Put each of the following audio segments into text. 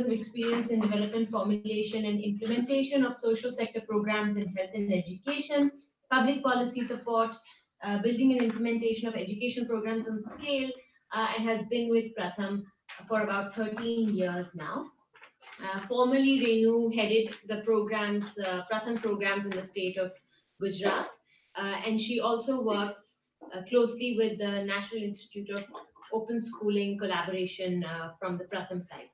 of experience in development, formulation, and implementation of social sector programs in health and education, public policy support, building and implementation of education programs on scale, and has been with Pratham for about 13 years now. Formerly, Renu headed the programs, Pratham programs in the state of Gujarat, and she also works closely with the National Institute of Open Schooling collaboration from the Pratham side.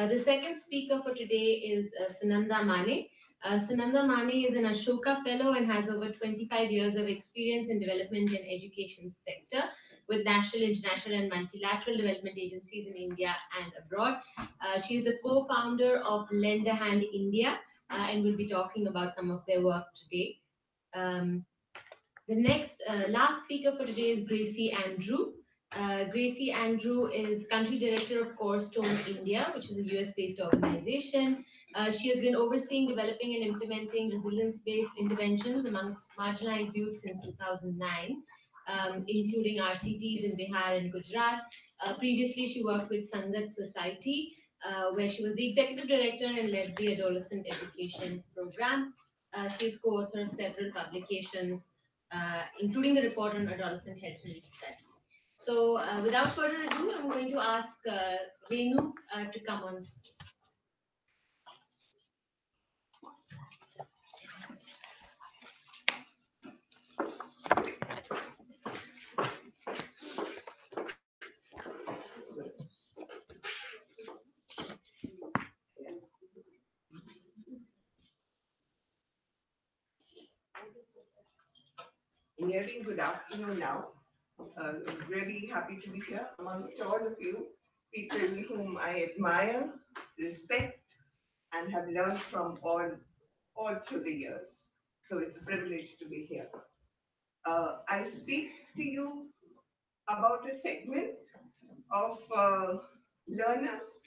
The second speaker for today is Sunanda Mane. Sunanda Mane is an Ashoka Fellow and has over 25 years of experience in development and education sector with national, international, and multilateral development agencies in India and abroad. She is the co-founder of Lend a Hand India, and we'll be talking about some of their work today. Um, the next, last speaker for today is Greasy Andrew. Gracie Andrew is country director of Cornerstone India, which is a US-based organization. She has been overseeing developing and implementing resilience-based interventions amongst marginalized youth since 2009, including RCTs in Bihar and Gujarat. Previously, she worked with Sangat Society, where she was the executive director and led the adolescent education program. She is co-author of several publications, including the report on adolescent health needs study. So, without further ado, I'm going to ask Renu to come on stage. Nearly good afternoon now. Really happy to be here amongst all of you, people whom I admire, respect, and have learned from all through the years. So it's a privilege to be here. I speak to you about a segment of learners,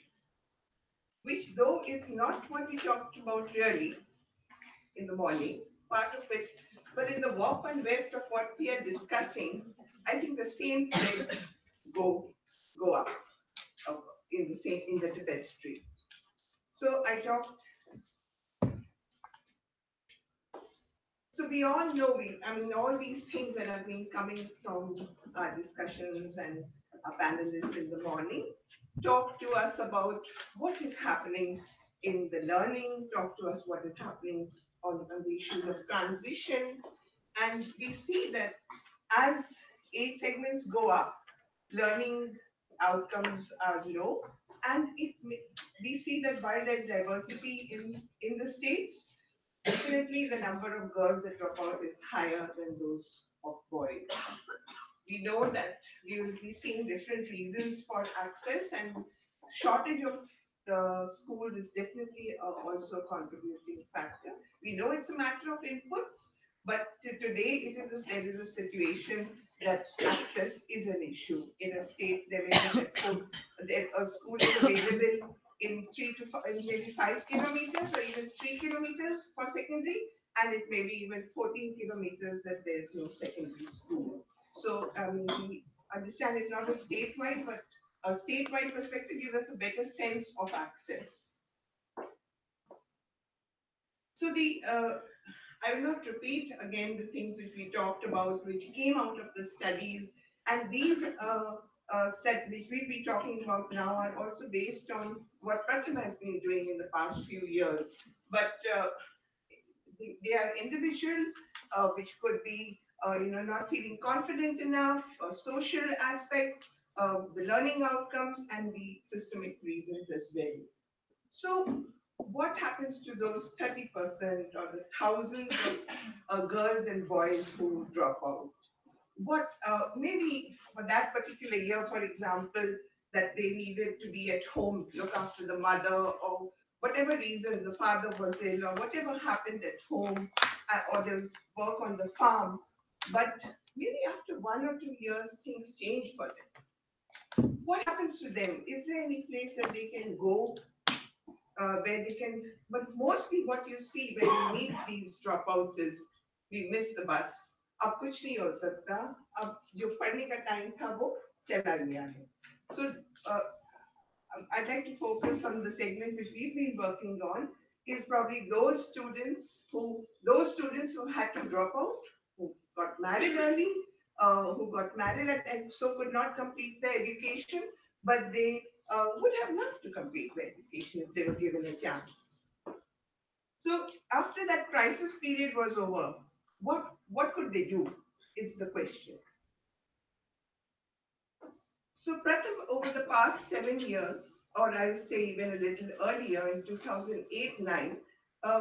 which though is not what we talked about really in the morning, part of it, but in the warp and weft of what we are discussing, I think the same threads go up in the tapestry. So I talked. So we all know, all these things that have been coming from our discussions and our panelists in the morning talk to us about what is happening in the learning, talk to us what is happening on the issues of transition. And we see that as age segments go up, learning outcomes are low. And we see that while there's diversity in the states, definitely the number of girls that drop out is higher than those of boys. We know that we will be seeing different reasons for access, and shortage of the schools is definitely also a contributing factor. We know it's a matter of inputs, but today there is a situation that access is an issue. In a state, there may be that a school is available in maybe 5 kilometers or even 3 kilometers for secondary, and it may be even 14 kilometers that there's no secondary school. So we understand it's not a statewide, but a statewide perspective gives us a better sense of access. So I will not repeat again the things which we talked about, which came out of the studies, and these studies which we'll be talking about now are also based on what Pratham has been doing in the past few years. But they are individual, which could be not feeling confident enough, social aspects, the learning outcomes, and the systemic reasons as well. So what happens to those 30% or the thousands of girls and boys who drop out? What maybe for that particular year, for example, that they needed to be at home, look after the mother, or whatever reasons, the father was ill, or whatever happened at home, or there was work on the farm. But maybe after 1 or 2 years, things change for them. What happens to them? Is there any place that they can go where they can? But mostly what you see when you meet these dropouts is, we miss the bus. अब कुछ नहीं हो सकता, अब जो पढ़ने का time था वो चला गया है. So I'd like to focus on the segment which we've been working on is probably those students who had to drop out, who got married early, who got married and so could not complete their education, but they would have loved to complete their education if they were given a chance. So after that crisis period was over, what could they do is the question. So Pratham, over the past 7 years, or I would say even a little earlier in 2008-9,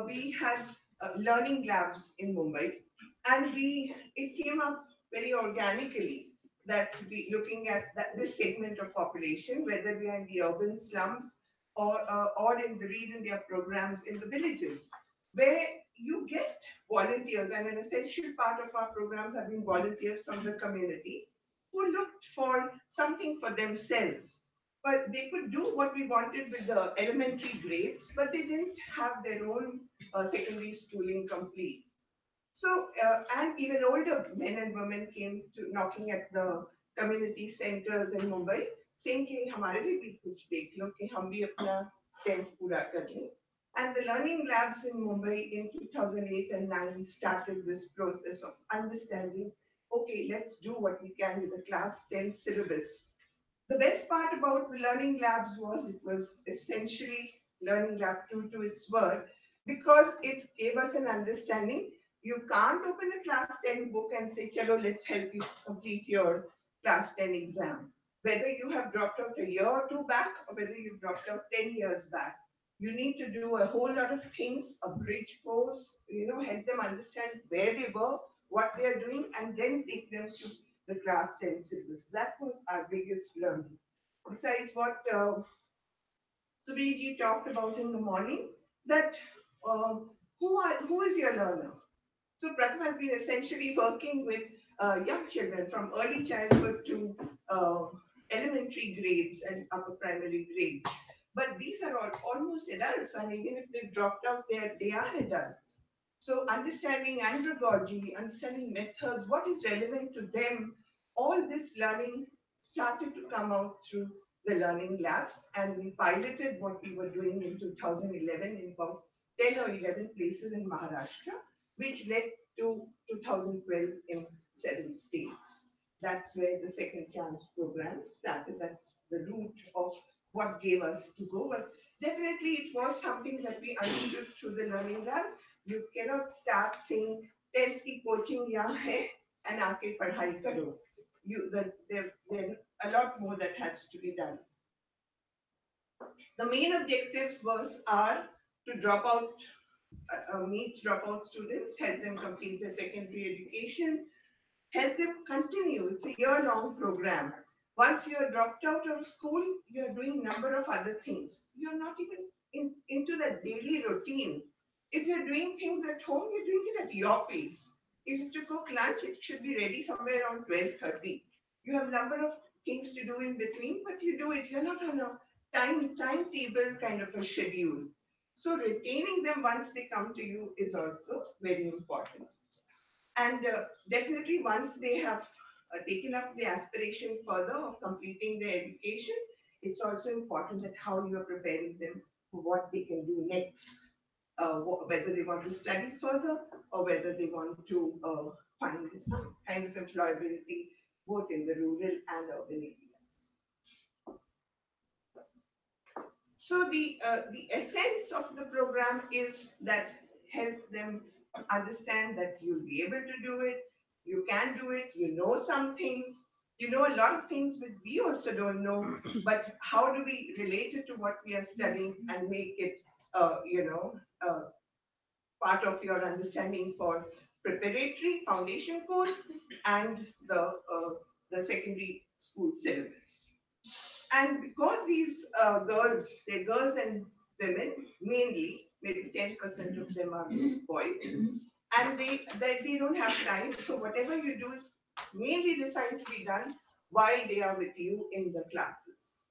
we had learning labs in Mumbai, and it came up very organically that we looking at this segment of population, whether we are in the urban slums or in the Read India programs in the villages, where you get volunteers, and an essential part of our programs have been volunteers from the community who looked for something for themselves. But they could do what we wanted with the elementary grades, but they didn't have their own secondary schooling complete. So, and even older men and women came to knocking at the community centers in Mumbai, saying कि हमारे लिए भी कुछ देख लो कि हम भी अपना 10th पूरा कर लें. And the learning labs in Mumbai in 2008 and 9 started this process of understanding, okay, let's do what we can with the class 10 syllabus. The best part about the learning labs was it was essentially learning lab true to its word because it gave us an understanding. You can't open a class 10 book and say, Chalo, let's help you complete your class 10 exam. Whether you have dropped out a year or two back or whether you've dropped out 10 years back, you need to do a whole lot of things, a bridge course, help them understand where they were, what they are doing, and then take them to the class 10 syllabus. That was our biggest learning. Besides what Subhiji talked about in the morning, that who is your learner? So Pratham has been essentially working with young children from early childhood to elementary grades and upper primary grades. But these are all almost adults, and even if they've dropped out there, they are adults. So understanding andragogy, understanding methods, what is relevant to them, all this learning started to come out through the learning labs, and we piloted what we were doing in 2011 in about 10 or 11 places in Maharashtra, which led to 2012 in 7 states. That's where the Second Chance program started. That's the root of what gave us to go. But definitely it was something that we understood through the learning lab. You cannot start saying 10th ki coaching yahan hai and aake padhai karo. There a lot more that has to be done. The main objectives are to drop out meet dropout students, help them complete their secondary education, help them continue. It's a year-long program. Once you're dropped out of school, you're doing a number of other things. You're not even into that daily routine. If you're doing things at home, you're doing it at your pace. If you have to cook lunch, it should be ready somewhere around 12:30. You have a number of things to do in between, but you do it. You're not on a timetable kind of a schedule. So retaining them once they come to you is also very important. And definitely once they have taken up the aspiration further of completing their education, it's also important that how you are preparing them for what they can do next, whether they want to study further or whether they want to find some kind of employability both in the rural and urban areas. So the essence of the program is that help them understand that you'll be able to do it, you can do it, you know some things, you know a lot of things that we also don't know, but how do we relate it to what we are studying and make it, part of your understanding for preparatory foundation course and the secondary school syllabus. And because these they're girls and women mainly, maybe 10% of them are boys, and they don't have time. So whatever you do is mainly designed to be done while they are with you in the classes.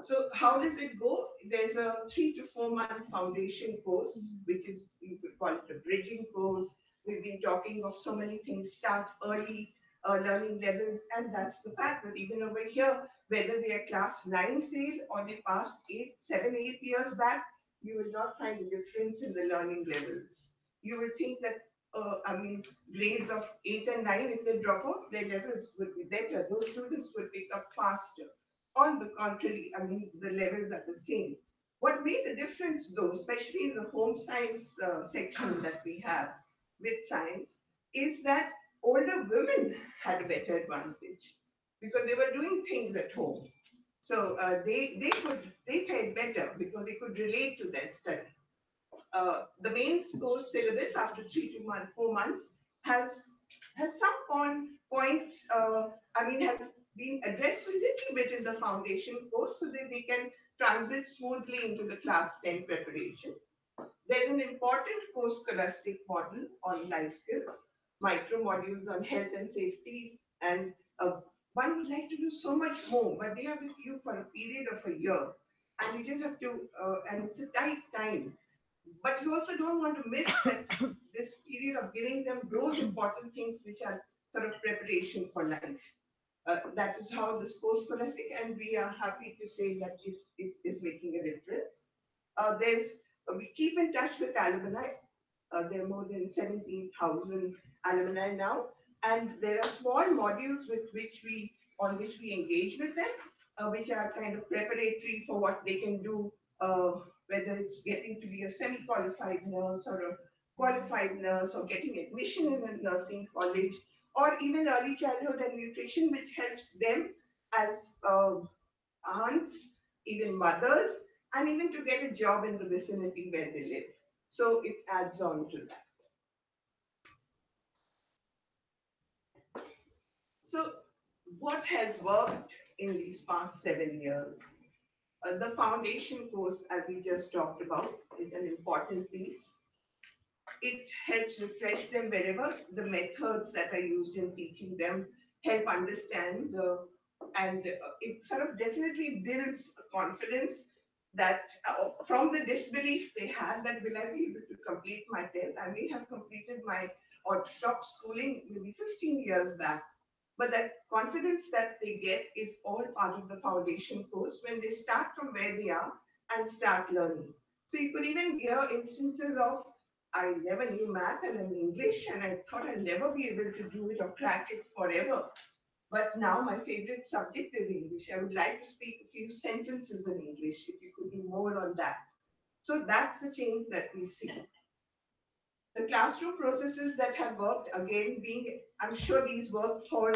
So how does it go? There's a 3 to 4 month foundation course, which is, you could call it a bridging course. We've been talking of so many things. Start early, learning levels. And that's the fact that even over here, whether they are class 9 fail or they passed 7, 8 years back, you will not find a difference in the learning levels. You will think that, grades of 8 and 9, if they drop off, their levels would be better. Those students would pick up faster. On the contrary, the levels are the same. What made the difference, though, especially in the home science section that we have with science, is that older women had a better advantage because they were doing things at home. So they fared better because they could relate to their study. The main course syllabus after 4 months has some points. Has been addressed a little bit in the foundation course so that they can transit smoothly into the class 10 preparation. There's an important post-scholastic model on life skills, micro modules on health and safety, and one would like to do so much more, but they are with you for a period of a year, and you just have to, and it's a tight time. But you also don't want to miss that this period of giving them those important things which are sort of preparation for life. That is how this post scholastic, and we are happy to say that it is making a difference. There's We keep in touch with alumni. There are more than 17,000 alumni now, and there are small modules on which we engage with them, which are kind of preparatory for what they can do, whether it's getting to be a semi-qualified nurse or a qualified nurse or getting admission in a nursing college or even early childhood and nutrition, which helps them as aunts, even mothers, and even to get a job in the vicinity where they live. So it adds on to that. So, what has worked in these past 7 years? The foundation course, as we just talked about, is an important piece. It helps refresh them wherever the methods that are used in teaching them help understand and it sort of definitely builds a confidence that from the disbelief they had that will I be able to complete my 10th, I may have completed my or stopped schooling maybe 15 years back. But that confidence that they get is all part of the foundation course when they start from where they are and start learning. So you could even hear instances of I never knew math and in English, and I thought I'd never be able to do it or crack it forever. But now my favorite subject is English. I would like to speak a few sentences in English if you could do more on that. So that's the change that we see. The classroom processes that have worked, again, I'm sure these work for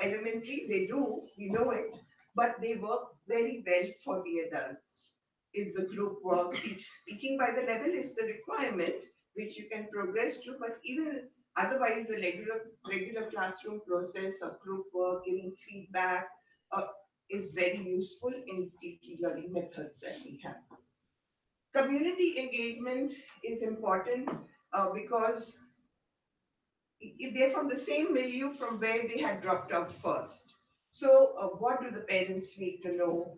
elementary, they do, we know it, but they work very well for the adults. Is the group work, teaching by the level is the requirement, which you can progress to, but even otherwise, the regular classroom process of group work, giving feedback, is very useful in teaching learning methods that we have. Community engagement is important because they're from the same milieu from where they had dropped out first. So, what do the parents need to know?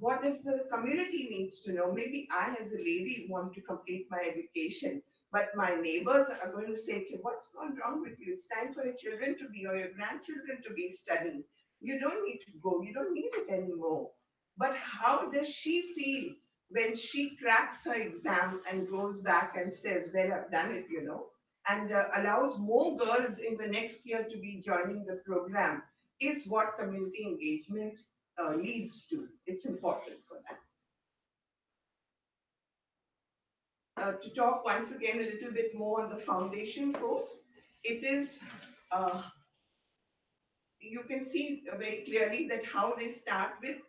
What does the community needs to know? Maybe I, as a lady, want to complete my education, but my neighbors are going to say, okay, what's gone wrong with you? It's time for your children to be or your grandchildren to be studying. You don't need to go. You don't need it anymore. But how does she feel when she cracks her exam and goes back and says, well, I've done it, and allows more girls in the next year to be joining the program is what community engagement leads to. It's important for that. To talk once again a little bit more on the foundation course, it is, you can see very clearly that how they start with,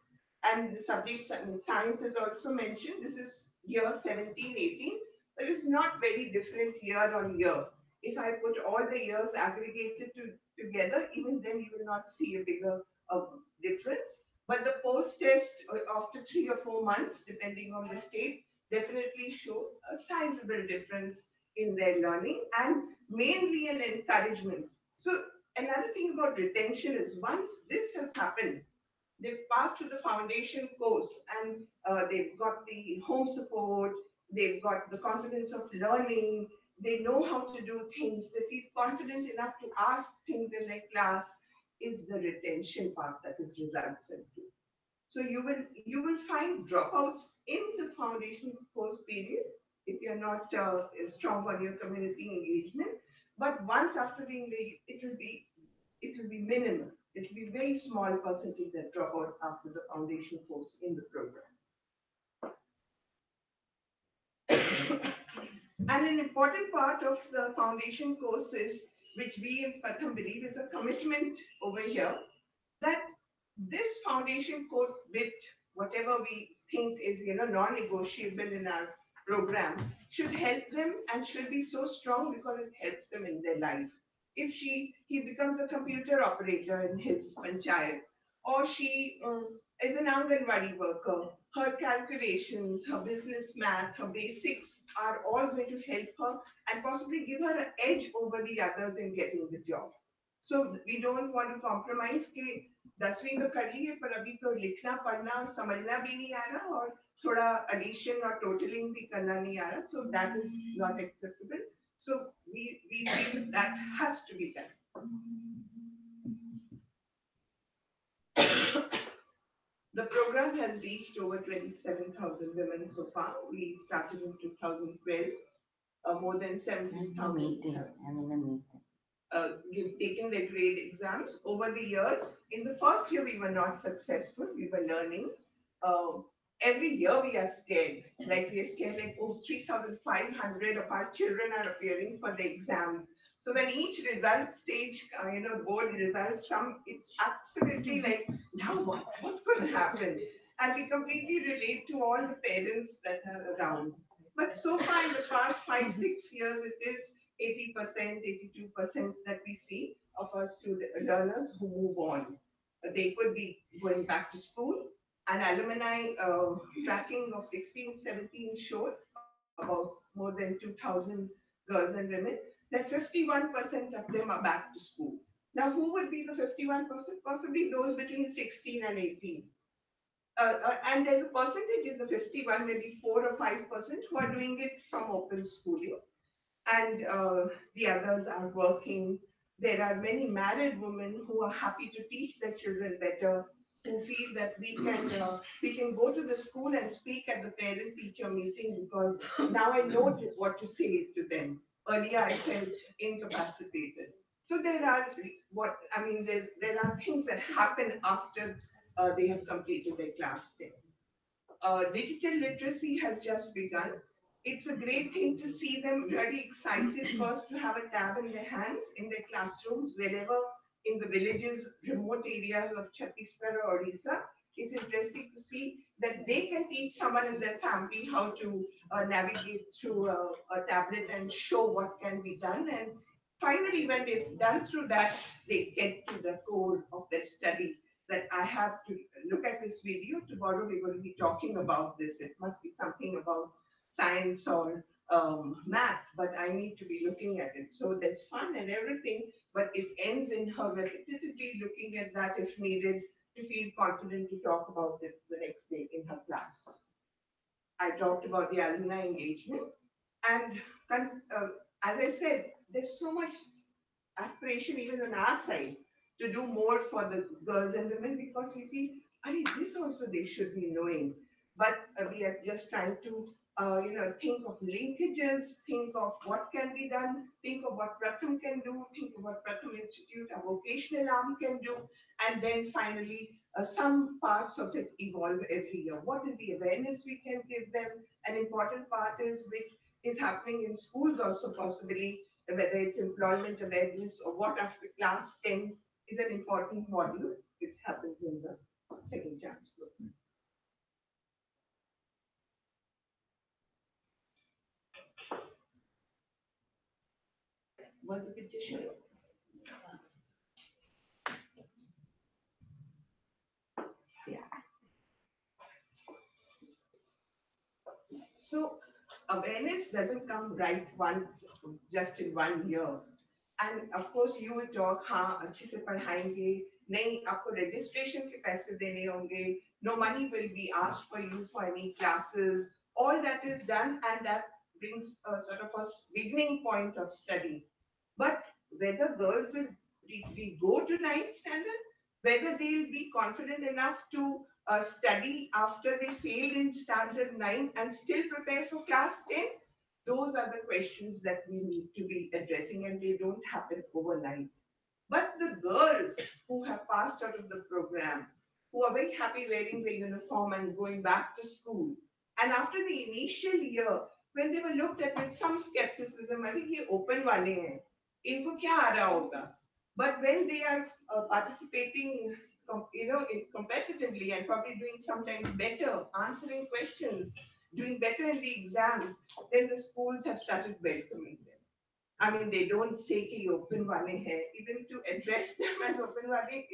and the subjects, science is also mentioned. This is year 17, 18, but it's not very different year on year. If I put all the years aggregated together, even then you will not see a bigger difference. But the post test after 3 or 4 months, depending on the state, definitely shows a sizable difference in their learning and mainly an encouragement. So another thing about retention is once this has happened, they've passed through the foundation course and they've got the home support, they've got the confidence of learning, they know how to do things, they feel confident enough to ask things in their class, is the retention part that is results into. So you will find dropouts in the foundation course period if you're not strong on your community engagement. But once after the engagement, it will be minimal. It will be very small percentage that drop out after the foundation course in the program. And an important part of the foundation courses, which we in Pratham believe is a commitment over here, that this foundation course with whatever we think is non-negotiable in our program should help them and should be so strong because it helps them in their life. If he becomes a computer operator in his panchayat, or she is an Anganwadi worker, her calculations, her business math, her basics are all going to help her and possibly give her an edge over the others in getting the job. So we don't want to compromise कि 10वीं तो कर ली है पर अभी तो लिखना पढ़ना और समझना भी नहीं आ रहा और थोड़ा addition और totaling भी करना नहीं आ रहा. So that is not acceptable. So we feel that has to be done. The program has reached over 27,000 women so far. We started in 2012. More than 17,000 have taken their grade exams over the years. In the first year, we were not successful. We were learning. Uh, every year, we are scared. Like we are scared, like, oh, 3,500 of our children are appearing for the exam. So when each result stage, board results come, it's absolutely like, now what's going to happen? And we completely relate to all the parents that are around. But so far in the past 5, 6 years, it is 80%, 82% that we see of our student learners who move on. They could be going back to school. An alumni tracking of 16, 17 showed about more than 2,000 girls and women that 51% of them are back to school. Now, who would be the 51%? Possibly those between 16 and 18. And there's a percentage in the 51, maybe 4 or 5% who are doing it from open schooling, and the others are working. There are many married women who are happy to teach their children better, who feel that we can go to the school and speak at the parent-teacher meeting because now I know what to say to them. Earlier, I felt incapacitated. So there are there are things that happen after they have completed their class 10. Digital literacy has just begun. It's a great thing to see them really excited first to have a tab in their hands in their classrooms, wherever in the villages, remote areas of Chhattisgarh or Odisha. It's interesting to see that they can teach someone in their family how to navigate through a tablet and show what can be done. And finally, when they've done through that, they get to the core of their study, that I have to look at this video. Tomorrow we're going to be talking about this. It must be something about science or math, but I need to be looking at it. So there's fun and everything, but it ends in her repetitively looking at that if needed to feel confident to talk about it the next day in her class. I talked about the alumni engagement, and as I said, there's so much aspiration even on our side to do more for the girls and women because we feel, I mean, this also they should be knowing. But we are just trying to, think of linkages, think of what can be done, think of what Pratham can do, think of what Pratham Institute, a vocational arm can do, and then finally, some parts of it evolve every year. What is the awareness we can give them? An important part is which is happening in schools also possibly, whether it's employment awareness or what after class 10 is an important module. It happens in the second chance program. Was a petition? Yeah. So awareness doesn't come right once, just in 1 year. And of course you will talk, हाँ अच्छे से पढ़ाएंगे, नहीं आपको registration के पैसे देने होंगे, no money will be asked for you for any classes. All that is done, and that brings a sort of a beginning point of study. But whether girls will go to ninth standard, whether they'll be confident enough to study after they failed in standard 9 and still prepare for class 10, those are the questions that we need to be addressing, and they don't happen overnight. But the girls who have passed out of the program, who are very happy wearing the uniform and going back to school, and after the initial year, when they were looked at with some skepticism, I think ये open वाले हैं, इनको क्या आ रहा होगा? But when they are participating, competitively and probably doing sometimes better, answering questions, doing better in the exams, then the schools have started welcoming them. I mean, they don't say कि open वाले हैं. Even to address them as open वाले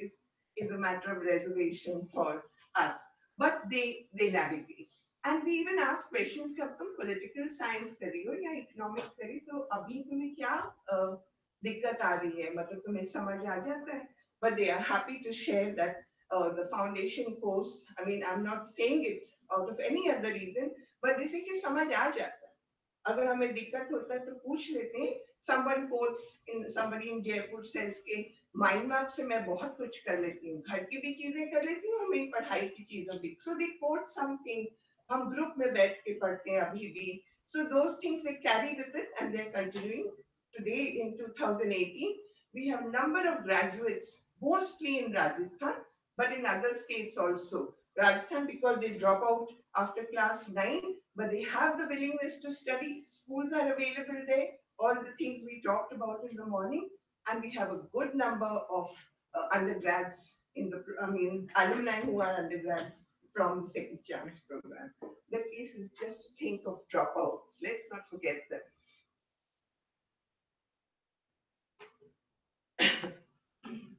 is a matter of reservation for us. But they navigate. And we even ask questions कि अब तुम political science कर रही हो या economics कर रही हो, तो अभी तुम्हें क्या दिक्कत आ रही है, मतलब तुम्हें समझ आ जाता है. But they are happy to share that the foundation course, I mean, I'm not saying it out of any other reason, but they say कि समझ आ जाता है. अगर हमें दिक्कत होता है तो पूछ लेते हैं. Someone quotes in somebody in Jaipur says कि माइंड मैप से मैं बहुत कुछ कर लेती हूँ, घर की भी चीजें कर लेती हूँ और मेरी पढ़ाई की चीजें भी. So they quote something, हम ग्रुप में बैठ के पढ़ते हैं अभी भी. So those things they carry with it and they're continuing. Today in 2018, we have number of graduates, mostly in Rajasthan, but in other states also. Rajasthan because they drop out after class 9, but they have the willingness to study. Schools are available there, all the things we talked about in the morning, and we have a good number of undergrads alumni who are undergrads from the second chance program. The case is just to think of dropouts. Let's not forget them.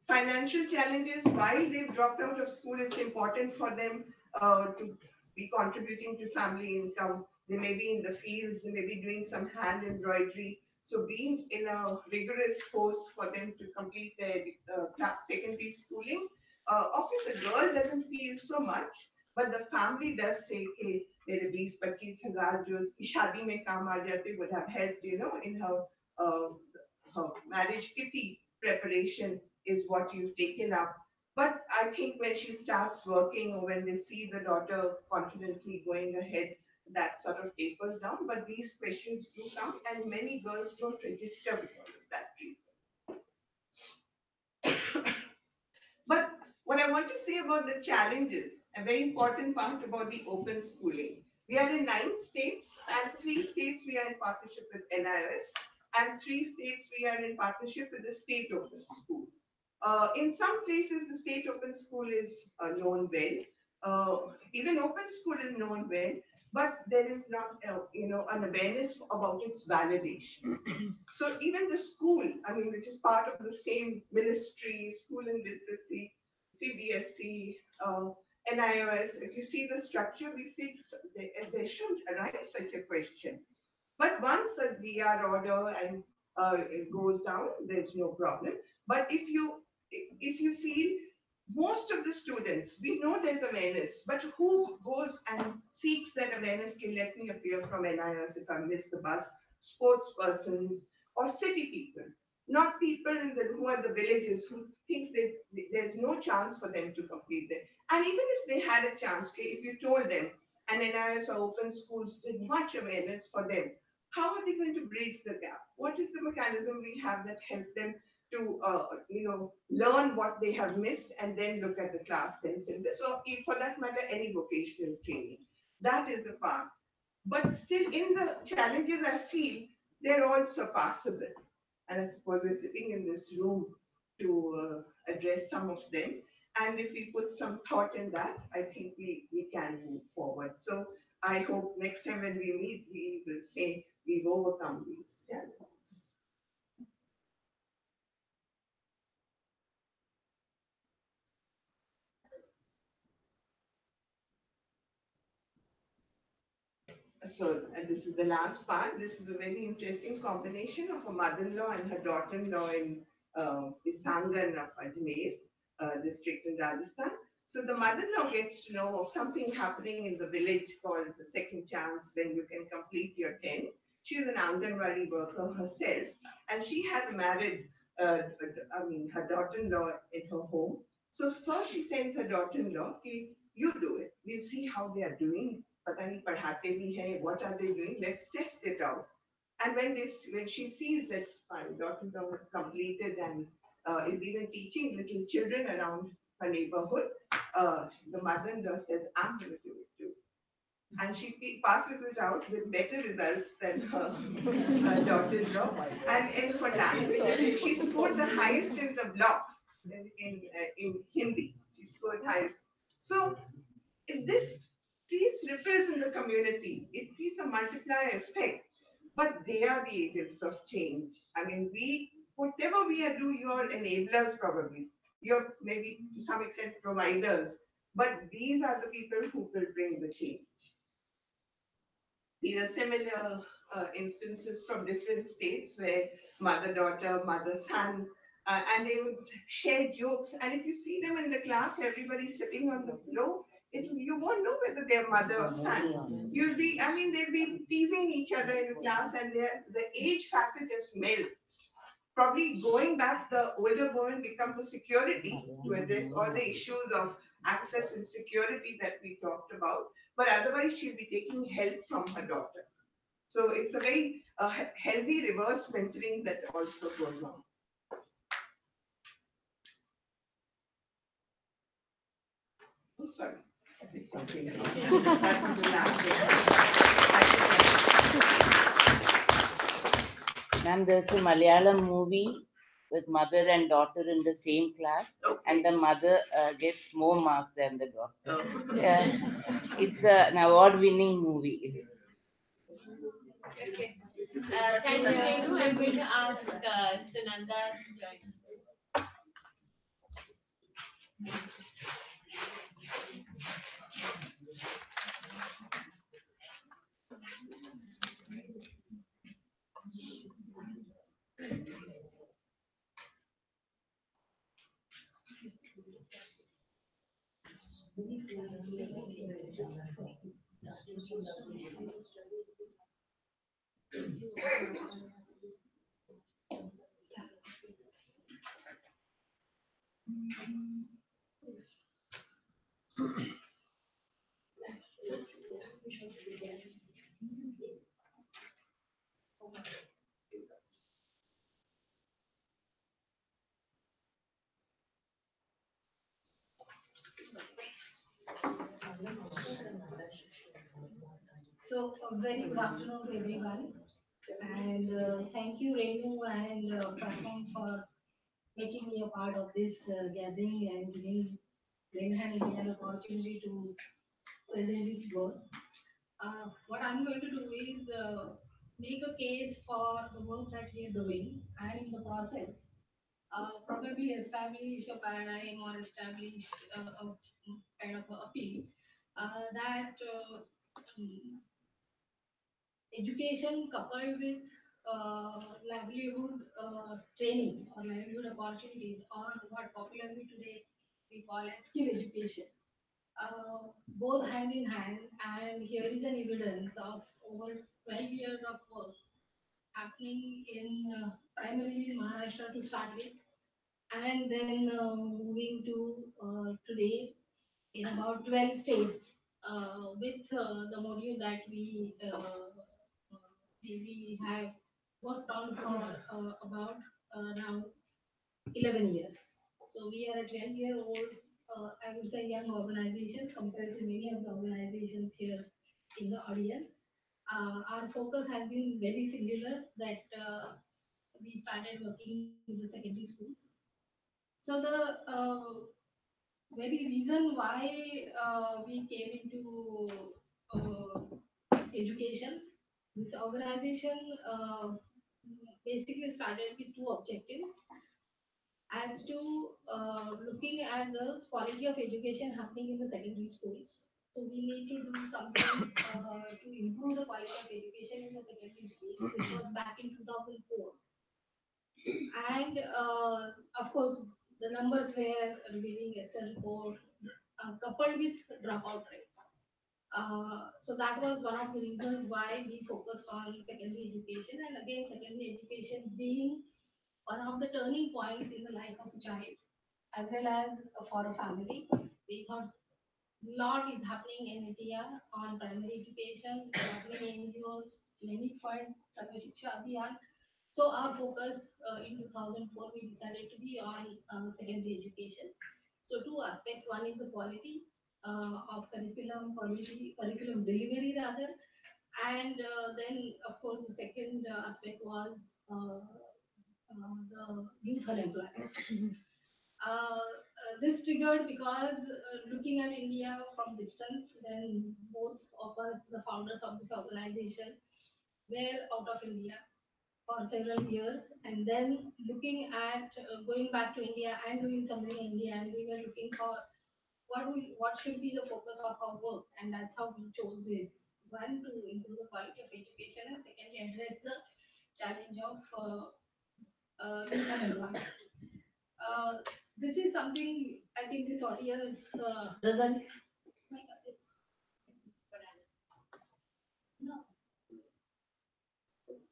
Financial challenges, while they've dropped out of school, it's important for them to be contributing to family income. They may be in the fields, they may be doing some hand embroidery. So being in a rigorous course for them to complete their secondary schooling, often the girl doesn't feel so much, but the family does say, "Okay, मेरे 20-25 हजार जो इसकी शादी में काम आ जाते would have helped, in her marriage kitty preparation is what you've taken up." But I think when she starts working or when they see the daughter confidently going ahead, that sort of tapers down. But these questions do come, and many girls don't register because of that reason. But what I want to say about the challenges, a very important part about the open schooling. We are in 9 states, and 3 states we are in partnership with NIS, and 3 states we are in partnership with the state open school. In some places, the state open school is known well. Even open school is known well, but there is not, an awareness about its validation. So even the school, which is part of the same ministry, school and literacy, CBSC, NIOS, if you see the structure, we see there shouldn't arise such a question. But once a GR order and it goes down, there's no problem. But if you feel most of the students, we know there's awareness, but who goes and seeks that awareness? Can let me appear from NIS if I miss the bus, sports persons or city people, not people who are the villages who think that there's no chance for them to complete it. And even if they had a chance, if you told them, and NIS or open schools did much awareness for them, how are they going to bridge the gap? What is the mechanism we have that help them to learn what they have missed and then look at the class 10 syllabus, or for that matter any vocational training? That is a part. But still in the challenges, I feel they're all surpassable, and I suppose we're sitting in this room to address some of them. And if we put some thought in that, I think we can move forward. So I hope next time when we meet, we will say we've overcome these challenges. So this is the last part. This is a very interesting combination of a mother-in-law and her daughter-in-law in Isangan of Ajmer district in Rajasthan. So the mother-in-law gets to know of something happening in the village called the second chance when you can complete your 10. She's an Anganwadi worker herself, and she has married, her daughter-in-law in her home. So first she sends her daughter-in-law, "Okay, you do it. We'll see how they are doing. Pata nahi padhate bhi hai. What are they doing? Let's test it out." And when she sees that my daughter-in-law has completed and is even teaching little children around her neighborhood, the mother-in-law says, "I'm going to do it too." And she passes it out with better results than her daughter-in-law. And for language, she scored the highest in the block in Hindi. She scored highest. So this creates ripples in the community. It creates a multiplier effect. But they are the agents of change. I mean, whatever we are doing, you're enablers probably. You're maybe to some extent providers. But these are the people who will bring the change. There are similar instances from different states where mother-daughter, mother-son, and they would share jokes. And if you see them in the class, everybody's sitting on the floor. You won't know whether they're mother or son. They'll be teasing each other in class, and the age factor just melts. Probably going back, the older woman becomes a security to address all the issues of access and security that we talked about, but otherwise she'll be taking help from her daughter. So it's a very healthy reverse mentoring that also goes on. Oh, sorry. It's okay. That was the last one. Ma'am, there's a Malayalam movie with mother and daughter in the same class, and the mother gets more marks than the daughter. It's an award-winning movie. Okay. Thank you, Renu. I'm going to ask Sunanda to join us. So, a very good afternoon to everyone, and thank you, Renu and platform for making me a part of this gathering and giving Renu and me an opportunity to present its work. What I'm going to do is make a case for the work that we are doing, and in the process, probably establish a paradigm or establish a kind of a appeal that. Education coupled with livelihood training or livelihood opportunities, or what popularly today we call as skill education, goes hand in hand. And here is an evidence of over 12 years of work happening in primarily in Maharashtra to start with, and then moving to today in about 12 states with the module that we have worked on for about now 11 years. So we are a 12-year-old, I would say, young organization compared to many of the organizations here in the audience. Our focus has been very singular that we started working with the secondary schools. So the very reason why we came into education, this organization basically started with two objectives as to looking at the quality of education happening in the secondary schools. So we need to do something to improve the quality of education in the secondary schools. This was back in 2004. And of course, the numbers were revealing SL report coupled with dropout rates. So that was one of the reasons why we focused on secondary education. And again, secondary education being one of the turning points in the life of a child as well as for a family. We thought lot is happening in India on primary education. There are many NGOs, many funds, Sarva Shiksha Abhiyan. So our focus in 2004, we decided to be on secondary education. So two aspects. One is the quality of curriculum, quality curriculum delivery rather, and then of course the second aspect was the youth unemployment. This triggered because looking at India from distance, when both of us, the founders of this organization, were out of India for several years, and then looking at going back to India and doing something in India, and we were looking for what should be the focus of our work, and that's how we chose this. One, to improve the quality of education, and secondly, address the challenge of youth unemployment. Uh, this is something I think this audience doesn't. Oh my God, it's no. It's,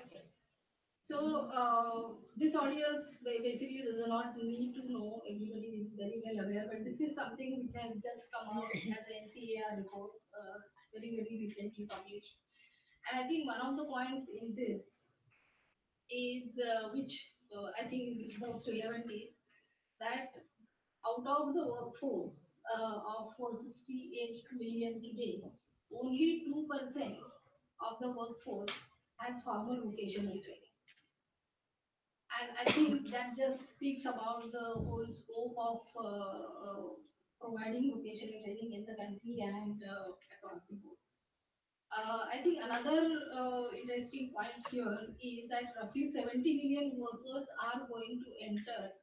okay. So this audience basically does not need to know. Everybody is very well aware, but this is something which has just come out as an NCAR report, very recently published. And I think one of the points in this is which I think is most relevant is that out of the workforce of 468 million today, only 2% of the workforce has formal vocational training. And I think that just speaks about the whole scope of providing vocational training in the country and across the board. I think another interesting point here is that roughly 70 million workers are going to enter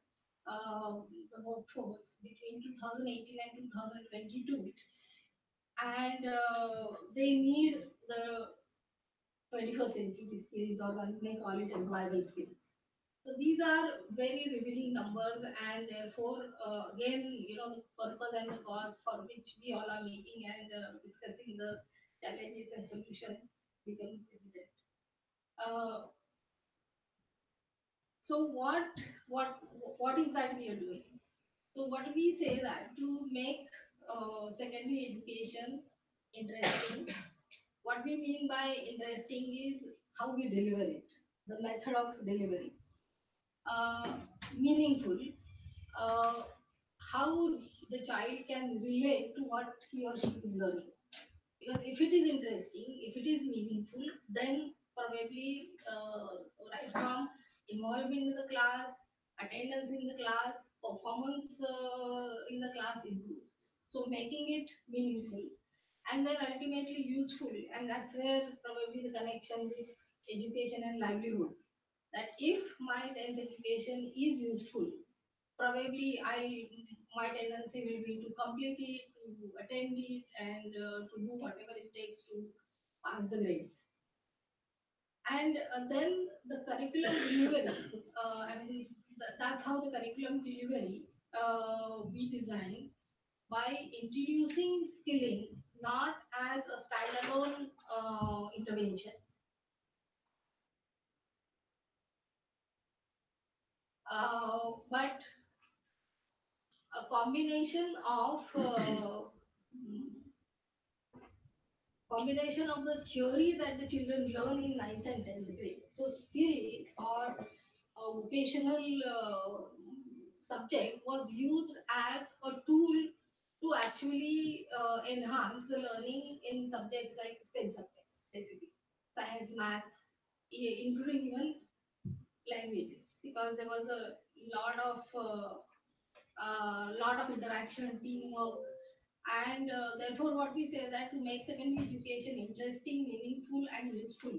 the workforce between 2018 and 2022, and they need the 21st century skills, or one may call it employable skills. So these are very revealing numbers, and therefore, again, the purpose and the cause for which we all are meeting and discussing the challenges and solution becomes evident. Uh, so what what is that we are doing? So what we say that to make secondary education interesting, what we mean by interesting is how we deliver it, the method of delivery, uh, meaningful, uh, how the child can relate to what he or she is learning. Because if it is interesting, if it is meaningful, then probably right from involvement in the class, attendance in the class, performance in the class improves. So making it meaningful and then ultimately useful, and that's where probably the connection with education and livelihood. That if my 10th education is useful, probably my tendency will be to complete it, to attend it, and to do whatever it takes to pass the grades. And then the curriculum delivery, I mean, that's how the curriculum delivery we design by introducing skilling not as a standalone intervention, but a combination of the theory that the children learn in ninth and 10th grade. So skill or vocational subject was used as a tool to actually enhance the learning in subjects like STEM subjects, basically science, maths, including even languages, because there was a lot of interaction, teamwork, and therefore, what we say that to make secondary education interesting, meaningful, and useful,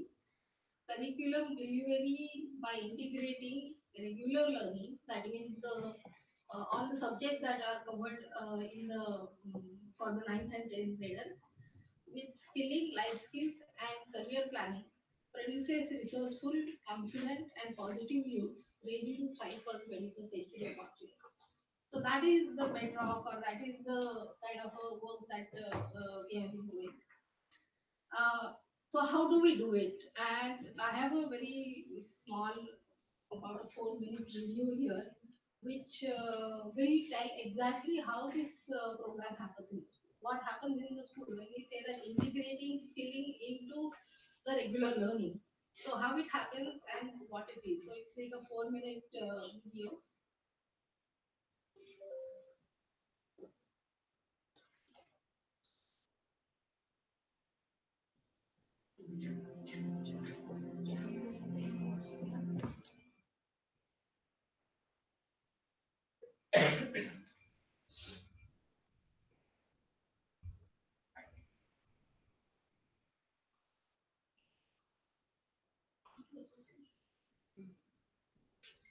curriculum delivery by integrating regular learning, that means the all the subjects that are covered in the for the ninth and 10th graders, with skilling, life skills, and career planning, produces resourceful, confident, and positive youth ready to thrive for the 21st century opportunities. So that is the bedrock, or that is the kind of a work that we have been doing. Uh, so how do we do it? And I have a very small, about a 4 minute review here, which will tell exactly how this program happens in the school. What happens in the school when we say that integrating skilling into the regular learning. So how it happens and what it is. So it's like a 4 minute video.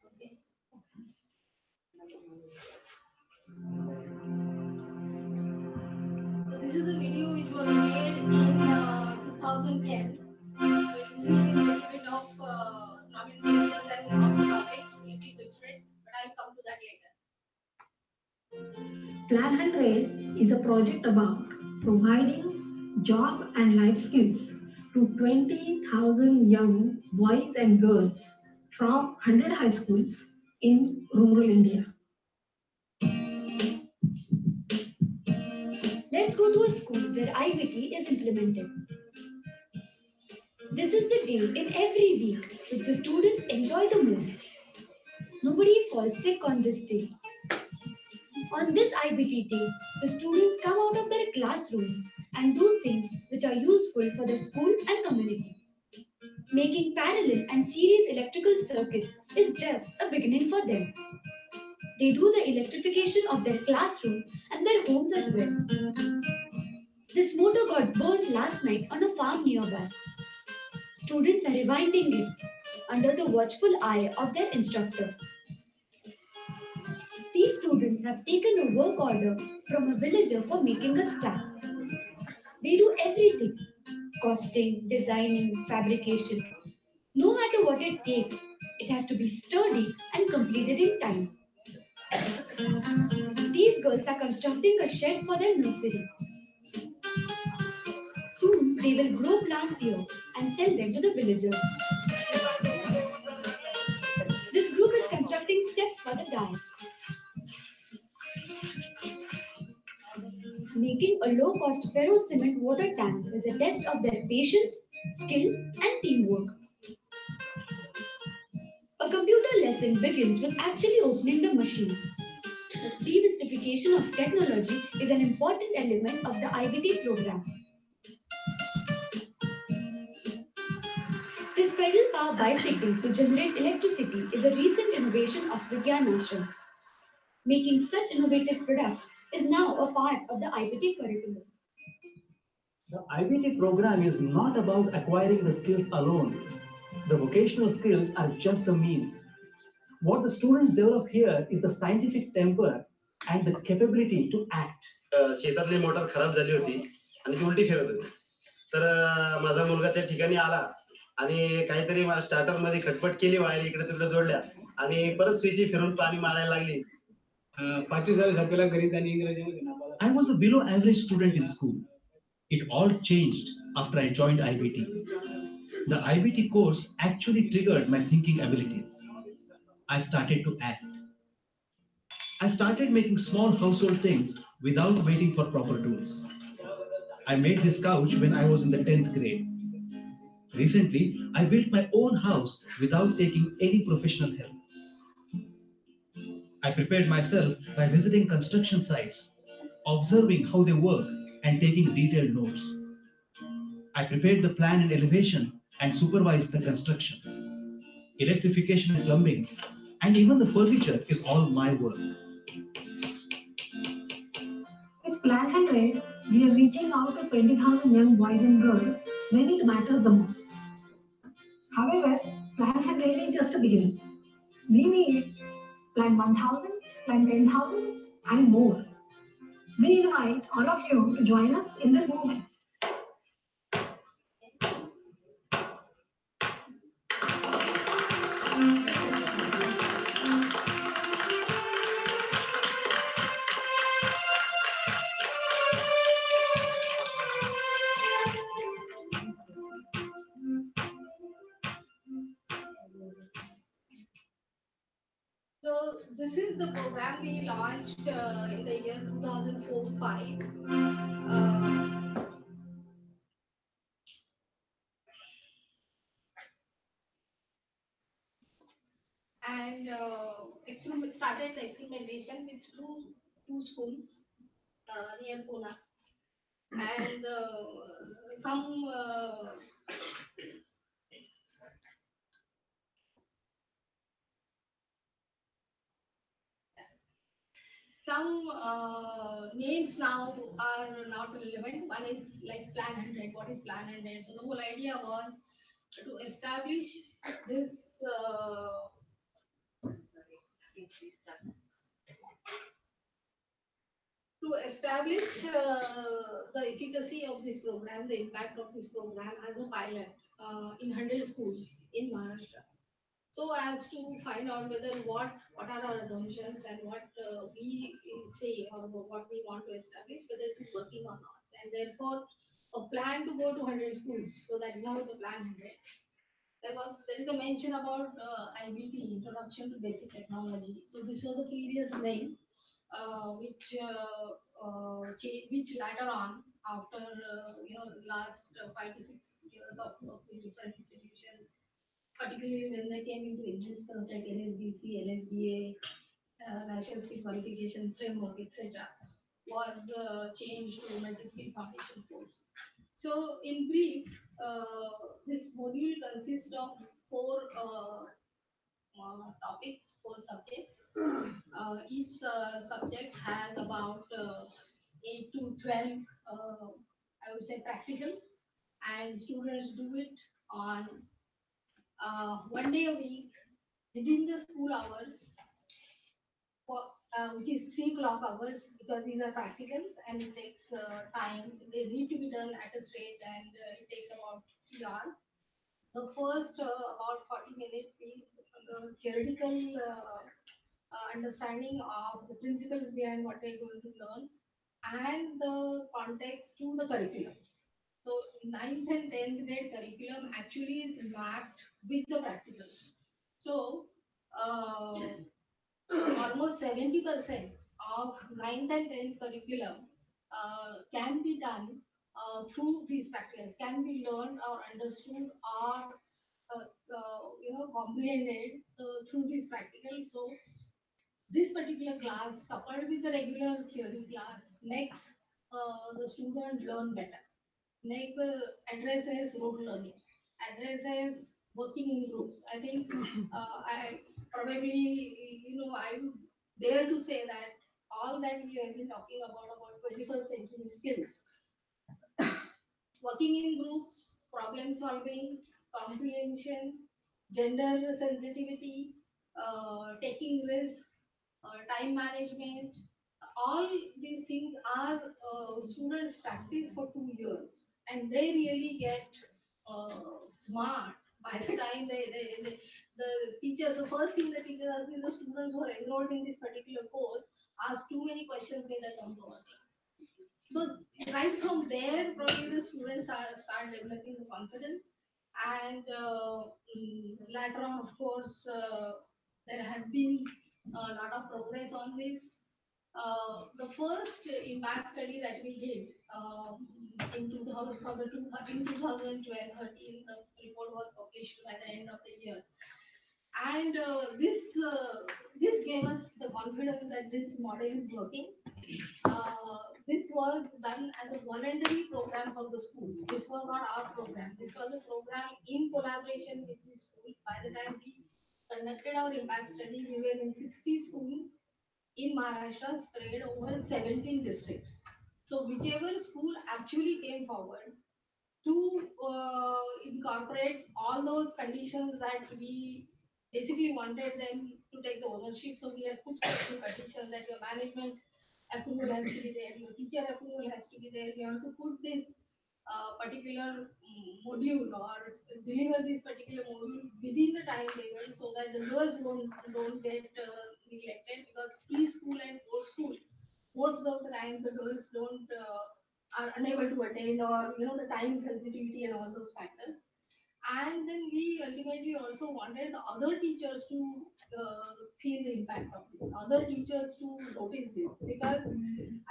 Okay. So this is the video which was made in 2010. So you see a little bit of nomenclatures and of the topics, little different, but I'll come to that later. Plan 100 is a project about providing job and life skills to 20,000 young boys and girls from 100 high schools in rural India. Let's go to a school where IBT is implemented. This is the day in every week which the students enjoy the most. Nobody falls sick on this day. On this IBT day, the students come out of their classrooms and do things which are useful for the school and community. Making parallel and series electrical circuits is just a beginning for them. They do the electrification of their classroom and their homes as well. This motor got burnt last night on a farm nearby. Students are rewinding it under the watchful eye of their instructor. These students have taken a work order from a villager for making a stack. They do everything: costing, designing, fabrication. No matter what it takes, it has to be sturdy and completed in time. These girls are constructing a shed for their nursery. Soon they will grow plants here and sell them to the villagers. This group is constructing steps for the dais. Making a low-cost ferro-cement water tank is a test of their patience, skill, and teamwork. A computer lesson begins with actually opening the machine. Demystification of technology is an important element of the IBT program. This pedal power bicycle to generate electricity is a recent innovation of Vigyan Ashram. Making such innovative products is now a part of the IBT curriculum. The IBT program is not about acquiring the skills alone. The vocational skills are just the means. What the students develop here is the scientific temper and the capability to act. शेतातली motor खराब झाली होती आणि ती उलटी फिरत होती. तर माझा मुलगा त्या ठिकाणी आला आणि काहीतरी स्टार्टर मध्ये खटपट केली, वायर इकडे तिकडे जोडल्या आणि परत स्विच फिरून पाणी मारायला लागली. 5वी-7वी गणित आणि इंग्रजीमध्ये नापास. I was a below average student in school. It all changed after I joined IBT. The IBT course actually triggered my thinking abilities. I started to act. I started making small household things without waiting for proper tools. I made this couch when I was in the 10th grade. Recently, I built my own house without taking any professional help. I prepared myself by visiting construction sites, observing how they work, and taking detailed notes. I prepared the plan and elevation and supervised the construction. Electrification and plumbing, and even the furniture is all my work. With Plan 100, we are reaching out to 20,000 young boys and girls when it matters the most. However, Plan 100 is just a beginning. We need Plan 1,000, Plan 10,000, and more. We invite all of you to join us in this movement. this is the program we launched in the year 2004-5. Uh, and started the experimentation with two schools near Pune. And some names now are not relevant. One is like Plan 100. What is Plan 100? So the whole idea was to establish this. Sorry, seems to be stuck. To establish the efficacy of this program, the impact of this program as a pilot in 100 schools in Maharashtra. So as to find out whether what are our assumptions and what we say or what we want to establish, whether it is working or not. And therefore, a plan to go to 100 schools. So that is how the plan 100. There is a mention about IBT, Introduction to Basic Technology. So this was a previous name, which later on, after last 5 to 6 years of work with different institutions, particularly when they came into existence like NSDC, LSDA, National Skill Qualification Framework, etc., was changed to multi-skill foundation course. So, in brief, this module consists of four topics, 4 subjects. Each subject has about 8 to 12, I would say, practicals, and students do it on 1 day a week within the school hours, for, which is 3 o'clock hours, because these are practicals and it takes time. They need to be done at a straight, and it takes about 3 hours. The first about 40 minutes is the theoretical understanding of the principles behind what they're going to learn and the context to the curriculum. So ninth and 10th grade curriculum actually is mapped with the practicals. So uh, almost 70% of ninth and 10th curriculum can be done through these practicals, can be learned or understood or comprehended through these practicals. So this particular class, coupled with the regular theory class, makes the student learn better. Make the addresses rote learning, addresses working in groups. I think I probably, I would dare to say that all that we have been talking about 21st century skills, working in groups, problem solving, comprehension, gender sensitivity, taking risk, time management, all these things are students practice for 2 years, and they really get smart by the time the teachers, the first thing the teachers ask is the students who are enrolled in this particular course ask too many questions when they come to our class. So right from there, probably the students start developing the confidence, and later on, of course, there has been a lot of progress on this. The first impact study that we did in 2000, for the two, in 2012-13, the report was published by the end of the year, and this gave us the confidence that this model is working. This was done as a voluntary program from the schools. This was not our program. This was a program in collaboration with the schools. By the time we conducted our impact study, we were in 60 schools in Maharashtra, spread over 17 districts. So whichever school actually came forward to incorporate all those conditions that we basically wanted them to take the ownership. So we had put certain conditions that your management approval has to be there, your teacher approval has to be there. You have to put this particular module or deliver this particular module within the timetable so that the girls don't get neglected, because preschool and post school, most of the time the girls don't are unable to attend, or the time sensitivity and all those factors. And then we ultimately also wanted the other teachers to feel the impact of this. Other teachers to notice this, because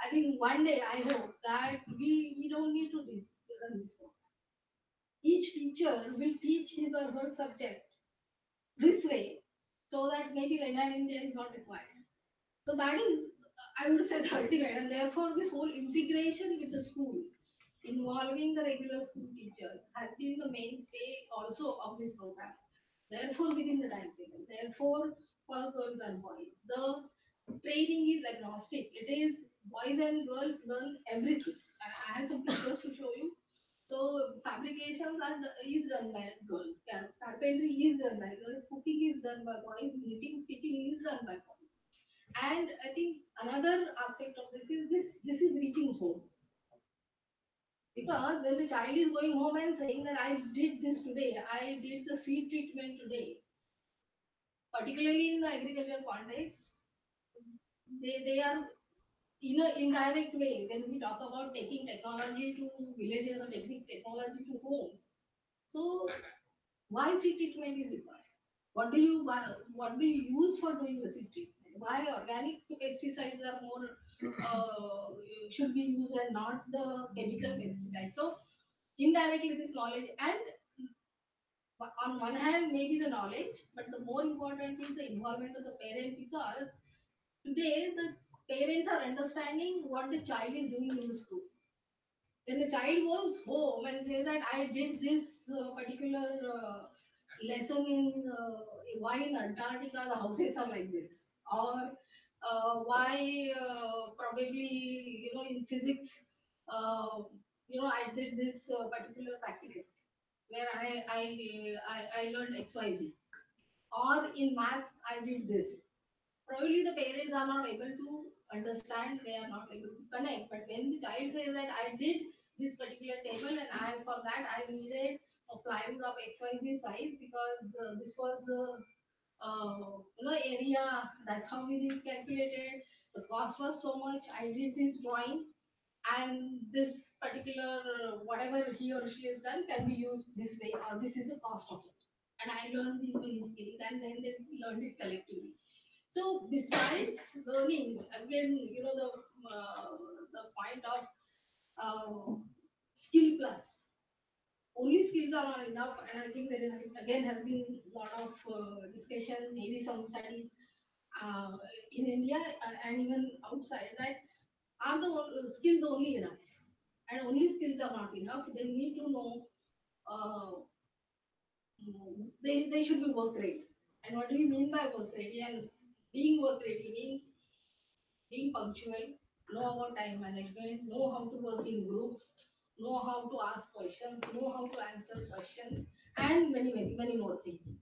I think one day I hope that we don't need to run this program. Each teacher will teach his or her subject this way, so that maybe Lena in India is not required. So that is, I would say, the ultimate, and therefore this whole integration with the school, involving the regular school teachers, has been the mainstay also of this program. Therefore, within the timetable, therefore, for girls and boys, the training is agnostic. It is boys and girls learn everything. I have some pictures to show you. So fabrications is done by girls. Carpentry is done by girls. Cooking is done by boys. Knitting, stitching is done by boys. And I think another aspect of this is this is reaching home, because when the child is going home and saying that I did this today, I did the seed treatment today, particularly in the agricultural context, they are in an indirect way when we talk about taking technology to villages or taking technology to homes. So why seed treatment is required? What do you use for doing the seed treatment? Why organic pesticides are more should be used and not the chemical pesticides? So indirectly this knowledge, and on one hand maybe the knowledge, but the more important is the involvement of the parent, because today the parents are understanding what the child is doing in the school. When the child goes home and says that I did this particular lesson in why in Antarctica the houses are like this, or why probably in physics I did this particular practical where I learned XYZ, or in maths I did this. Probably the parents are not able to understand, they are not able to connect. But when the child says that I did this particular table and for that I needed a plywood of XYZ size, because this was the area, that's how we did calculated. The cost was so much. I did this drawing, and this particular whatever he or she has done can be used this way, or this is the cost of it. And I learned these many skills, and then they learned it collectively. So besides learning, again, the point of skill plus. Only skills are not enough, and I think there is, again has been a lot of discussion, maybe some studies uh, in India and even outside, that are the skills only enough, and only skills are not enough. They need to know. They should be work ready. And what do you mean by work ready? And being work ready means being punctual, know about time management, know how to work in groups, know how to ask questions, know how to answer questions, and many, many, many more things.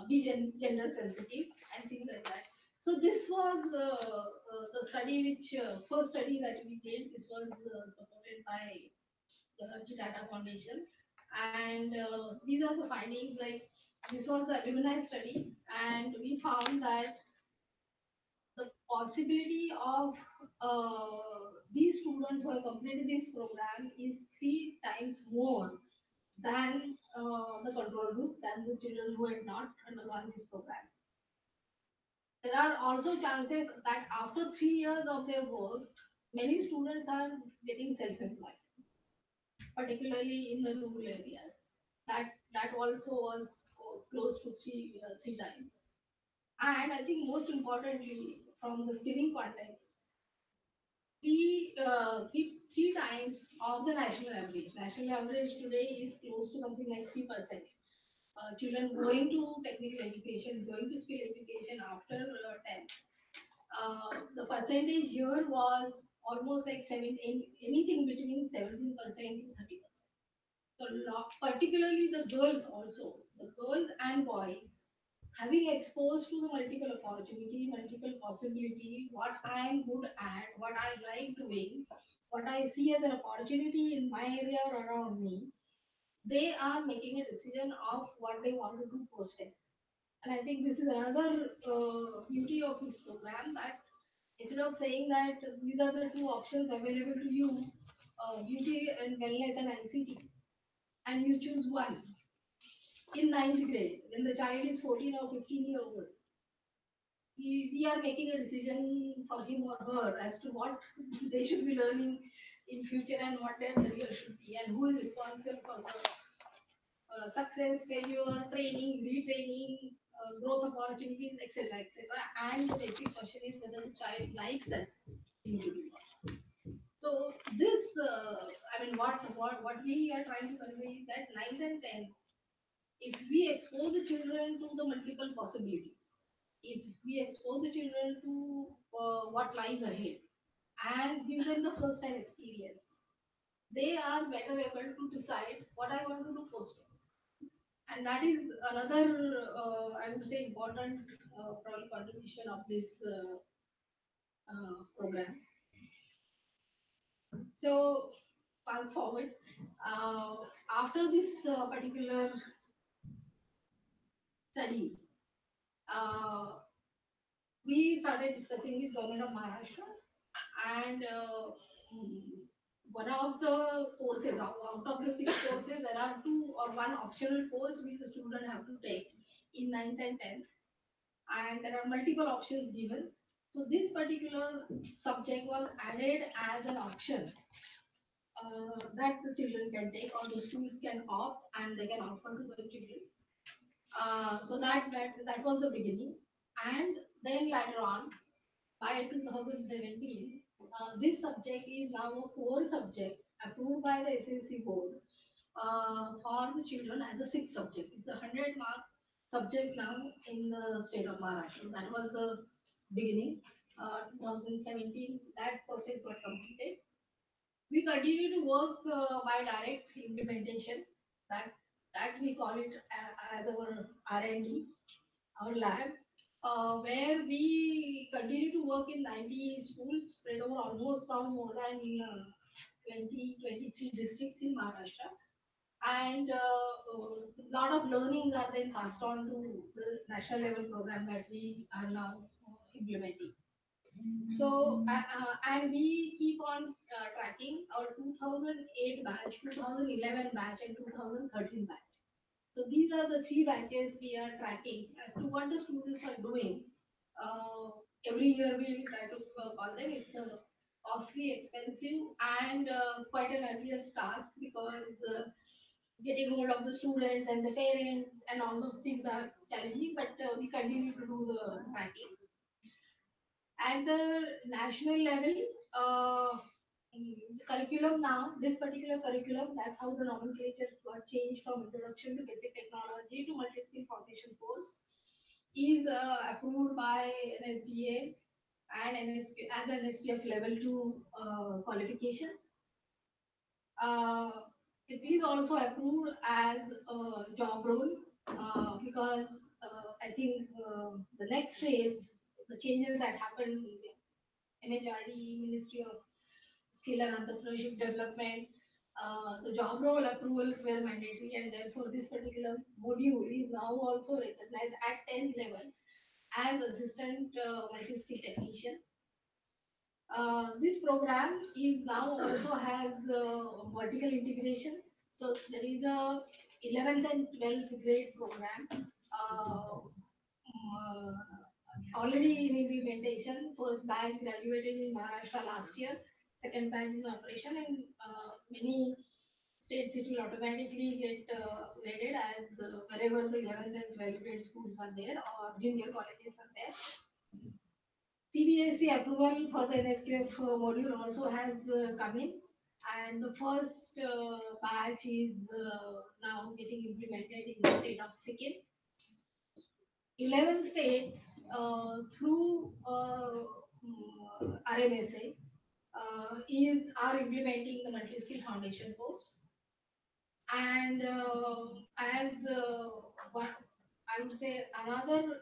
Be gender sensitive and things like that. So this was the study which first study that we did. This was supported by the Raji Tata Foundation, and these are the findings. Like, this was the alumni study, and we found that the possibility of these students who have completed this program is 3 times more than the control group, than the children who had not undergone this program. There are also chances that after 3 years of their work, many students are getting self-employed, particularly in the rural areas. That also was close to three times. And I think most importantly, from the skilling context, three times of the national average. National average today is close to something like 3%. Children going to technical education, going to skill education after 10th. The percentage here was almost like anything between 17% to 30%. So particularly the girls also, the girls and boys, having exposed to the multiple opportunity, multiple possibility, what I am good at, what I like doing, what I see as an opportunity in my area or around me, they are making a decision of what they want to do post it. And I think this is another beauty of this program, that instead of saying that these are the two options available to you, beauty and wellness and ICT, and you choose one in ninth grade when the child is 14 or 15 years old, we are making a decision for him or her as to what they should be learning in future and what their career should be and who is responsible for the success, failure, training, retraining, growth opportunities, etc., etc. And the basic question is whether the child likes that thing to do. So this, I mean, what we are trying to convey is that 9th and 10th, if we expose the children to the multiple possibilities, if we expose the children to what lies ahead and give them the first hand experience, they are better able to decide what I want to do post. And that is another, I would say, important probably contribution of this program. So, fast forward, uh, after this particular study, uh, we started discussing with government of Maharashtra, and one of the courses, out of the 6 courses, there are two or one optional course which the student have to take in 9th and 10th, and there are multiple options given. So this particular subject was added as an option that the children can take, or the schools can opt and they can offer to the children. So that was the beginning, and then later on, by 2017, this subject is now a core subject approved by the SSC board for the children as a sixth subject. It's a 100 mark subject now in the state of Maharashtra. That was the beginning. 2017, that process got completed. We continue to work by direct implementation. That that we call it as our R&D, our lab, where we continue to work in 90 schools spread over almost now more than 23 districts in Maharashtra. And a lot of learnings are then passed on to the national level program that we are now implementing. So, and we keep on tracking our 2008 batch, 2011 batch, and 2013 batch. So these are the three batches we are tracking as to what the students are doing. Uh, every year we try to call them. It's costly, expensive, and quite an arduous task because getting hold of the students and the parents and all those things are challenging. But we continue to do the tracking. At the national level, curriculum now, this particular curriculum, that's how the nomenclature got changed from introduction to basic technology to multi-skill foundation course, is approved by NSDA and NSQ as an SPF level 2 qualification. Uh, it is also approved as a job role because I think the next phase, the changes that happened in MHRD, Ministry of Skill and Entrepreneurship Development, the job role approvals were mandatory, and therefore this particular module is now also recognized at 10th level as assistant multi-skill technician. This program is now also has vertical integration. So there is a 11th and 12th grade program already in implementation. First batch graduated in Maharashtra last year. Second batch is operation, and many states it will automatically get graded as wherever the 11th and 12th grade schools are there or junior colleges are there. CBSE approval for the NSQF module also has come in, and the first batch is now getting implemented in the state of Sikkim. 11 states through RMSA are implementing the multi-skill foundation course. And as what I would say, another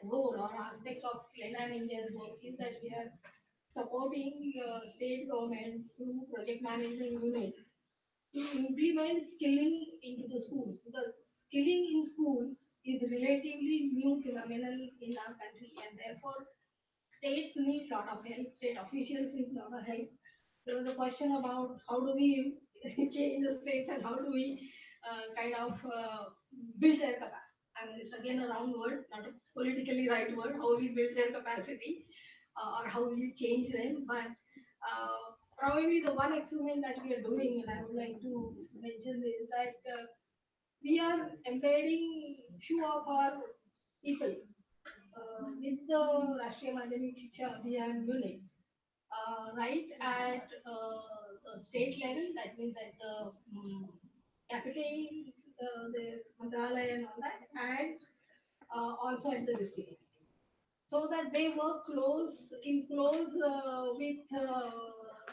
role or aspect of Lenan India's work is that we are supporting state governments through project management units to implement skilling into the schools, because skilling in schools is relatively new phenomenon in our country, and therefore states need a lot of help, state officials need a lot of help. There was a question about how do we change the states and how do we kind of build their capacity. and it's again a wrong word, not a politically right word, how we build their capacity or how we change them. But probably the one experiment that we are doing, and I would like to mention is that we are embedding few of our people with the Rashtriya Madhyamik Shiksha Abhiyan units, right at the state level, that means at the capitals, the Mantralaya and all that, and also at the district level. So that they work close with the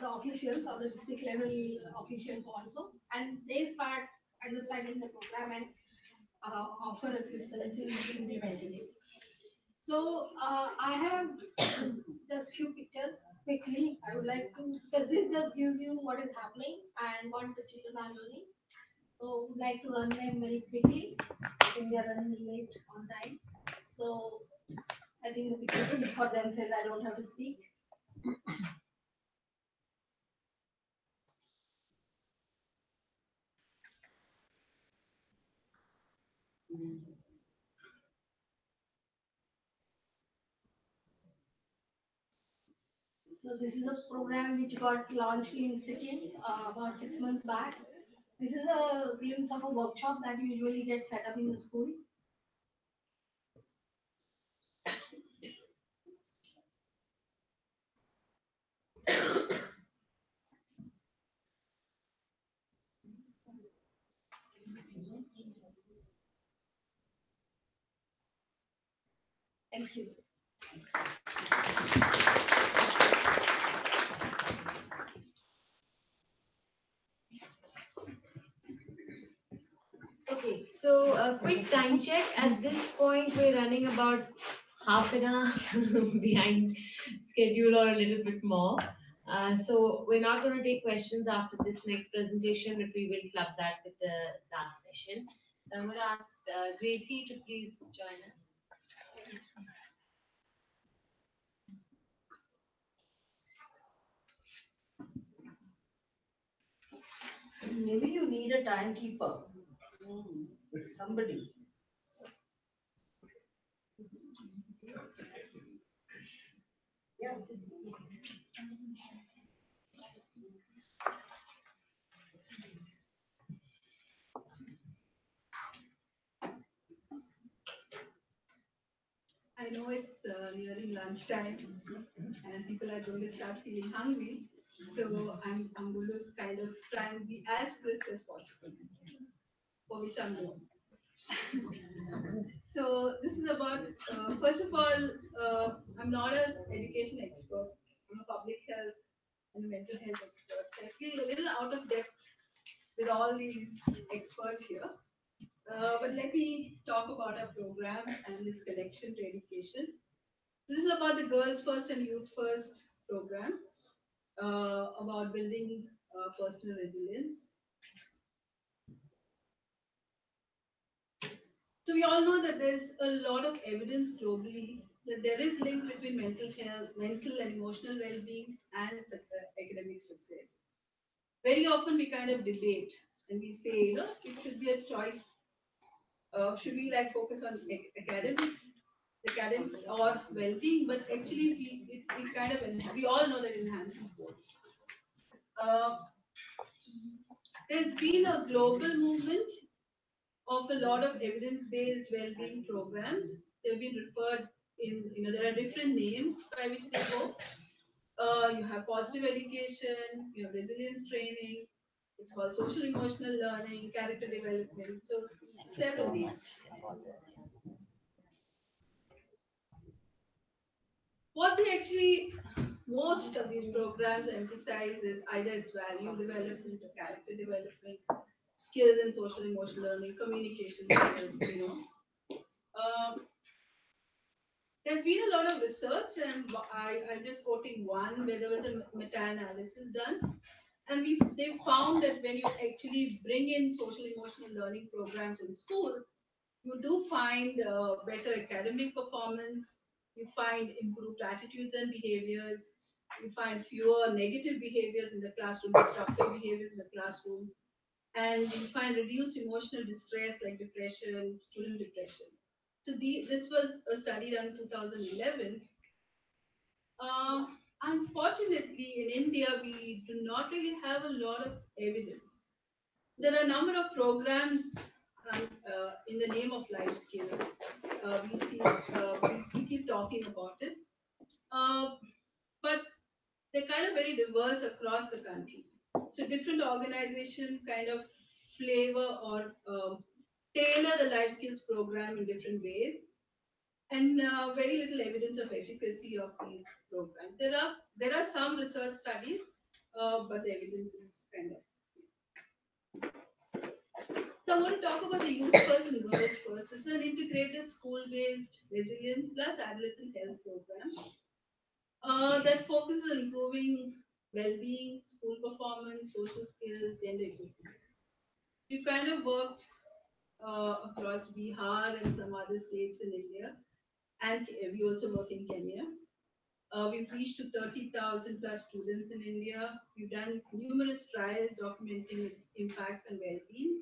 officials or the district level officials also, and they start understanding the program and offer assistance in implementing it. So I have just few pictures quickly. I would like to, because this just gives you what is happening and what the children are learning. So would like to run them very quickly. I think we are running late on time. So I think the pictures speak for themselves. I don't have to speak. So this is a program which got launched in Sikkim about 6 months back. This is a glimpse of a workshop that usually gets set up in the school. Thank you. Okay, so a quick time check. At this point, we're running about half an hour behind schedule or a little bit more. So we're not going to take questions after this next presentation, but we will slap that with the last session. So I'm going to ask Gracie to please join us. Maybe you need a timekeeper. Somebody. Yeah. I know it's nearing lunchtime and people are going to start feeling hungry. So I'm going to kind of try and be as crisp as possible, for which I'm known. So this is about, first of all, I'm not an education expert. I'm a public health and a mental health expert. So I feel a little out of depth with all these experts here. But let me talk about our program and its connection to education. This is about the Girls First and Youth First program, about building personal resilience. So we all know that there's a lot of evidence globally that there is link between mental health, mental and emotional well-being and academic success. Very often we kind of debate and we say, it should be a choice. Should we like focus on academics or well-being? But actually, it kind of we all know that enhances both. Uh, there's been a global movement of a lot of evidence-based well-being programs. They've been referred in, there are different names by which they go. You have positive education, you have resilience training, it's called social emotional learning, character development. So several names. What they actually, most of these programs emphasize is either it's value development or character development, skills in social emotional learning, communication skills. There's been a lot of research, and I'm just quoting one where there was a meta-analysis done, and they found that when you actually bring in social emotional learning programs in schools, you do find better academic performance, you find improved attitudes and behaviors, you find fewer negative behaviors in the classroom, disruptive behaviors in the classroom, and you find reduced emotional distress like depression, student depression. So this was a study done in 2011. Uh, Unfortunately, in India, we do not really have a lot of evidence. There are a number of programs in the name of life skills. We keep talking about it, uh, but they're kind of very diverse across the country. So different organizations kind of flavor or tailor the life skills program in different ways, and very little evidence of efficacy of these programs. There are some research studies, but the evidence is kind of. So I want to talk about the youth first and girls first. This is an integrated school-based resilience plus adolescent health program that focuses on improving well-being, school performance, social skills, gender equity. We've kind of worked across Bihar and some other states in India, and we also work in Kenya. We've reached to 30,000 plus students in India. We've done numerous trials documenting its impacts on well-being.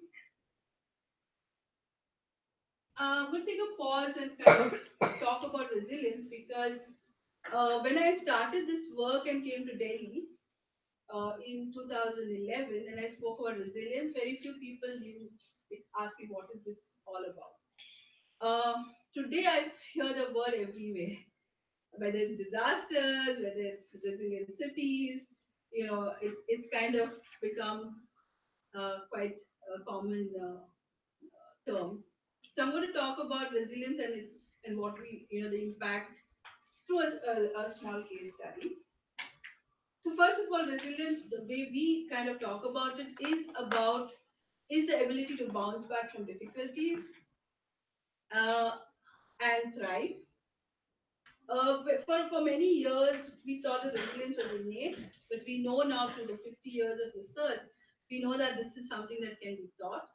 We'll take a pause and kind of talk about resilience because when I started this work and came to Delhi in 2011 and I spoke about resilience, very few people knew, asked me what is this all about. Today I hear the word everywhere, whether it's disasters, whether it's resilient cities, it's kind of become quite a common term. So I'm going to talk about resilience and what the impact through a small case study. So first of all, resilience, the way we kind of talk about it is the ability to bounce back from difficulties uh, and thrive. For many years, we thought that resilience was innate, but we know now through the 50 years of research, we know that this is something that can be taught.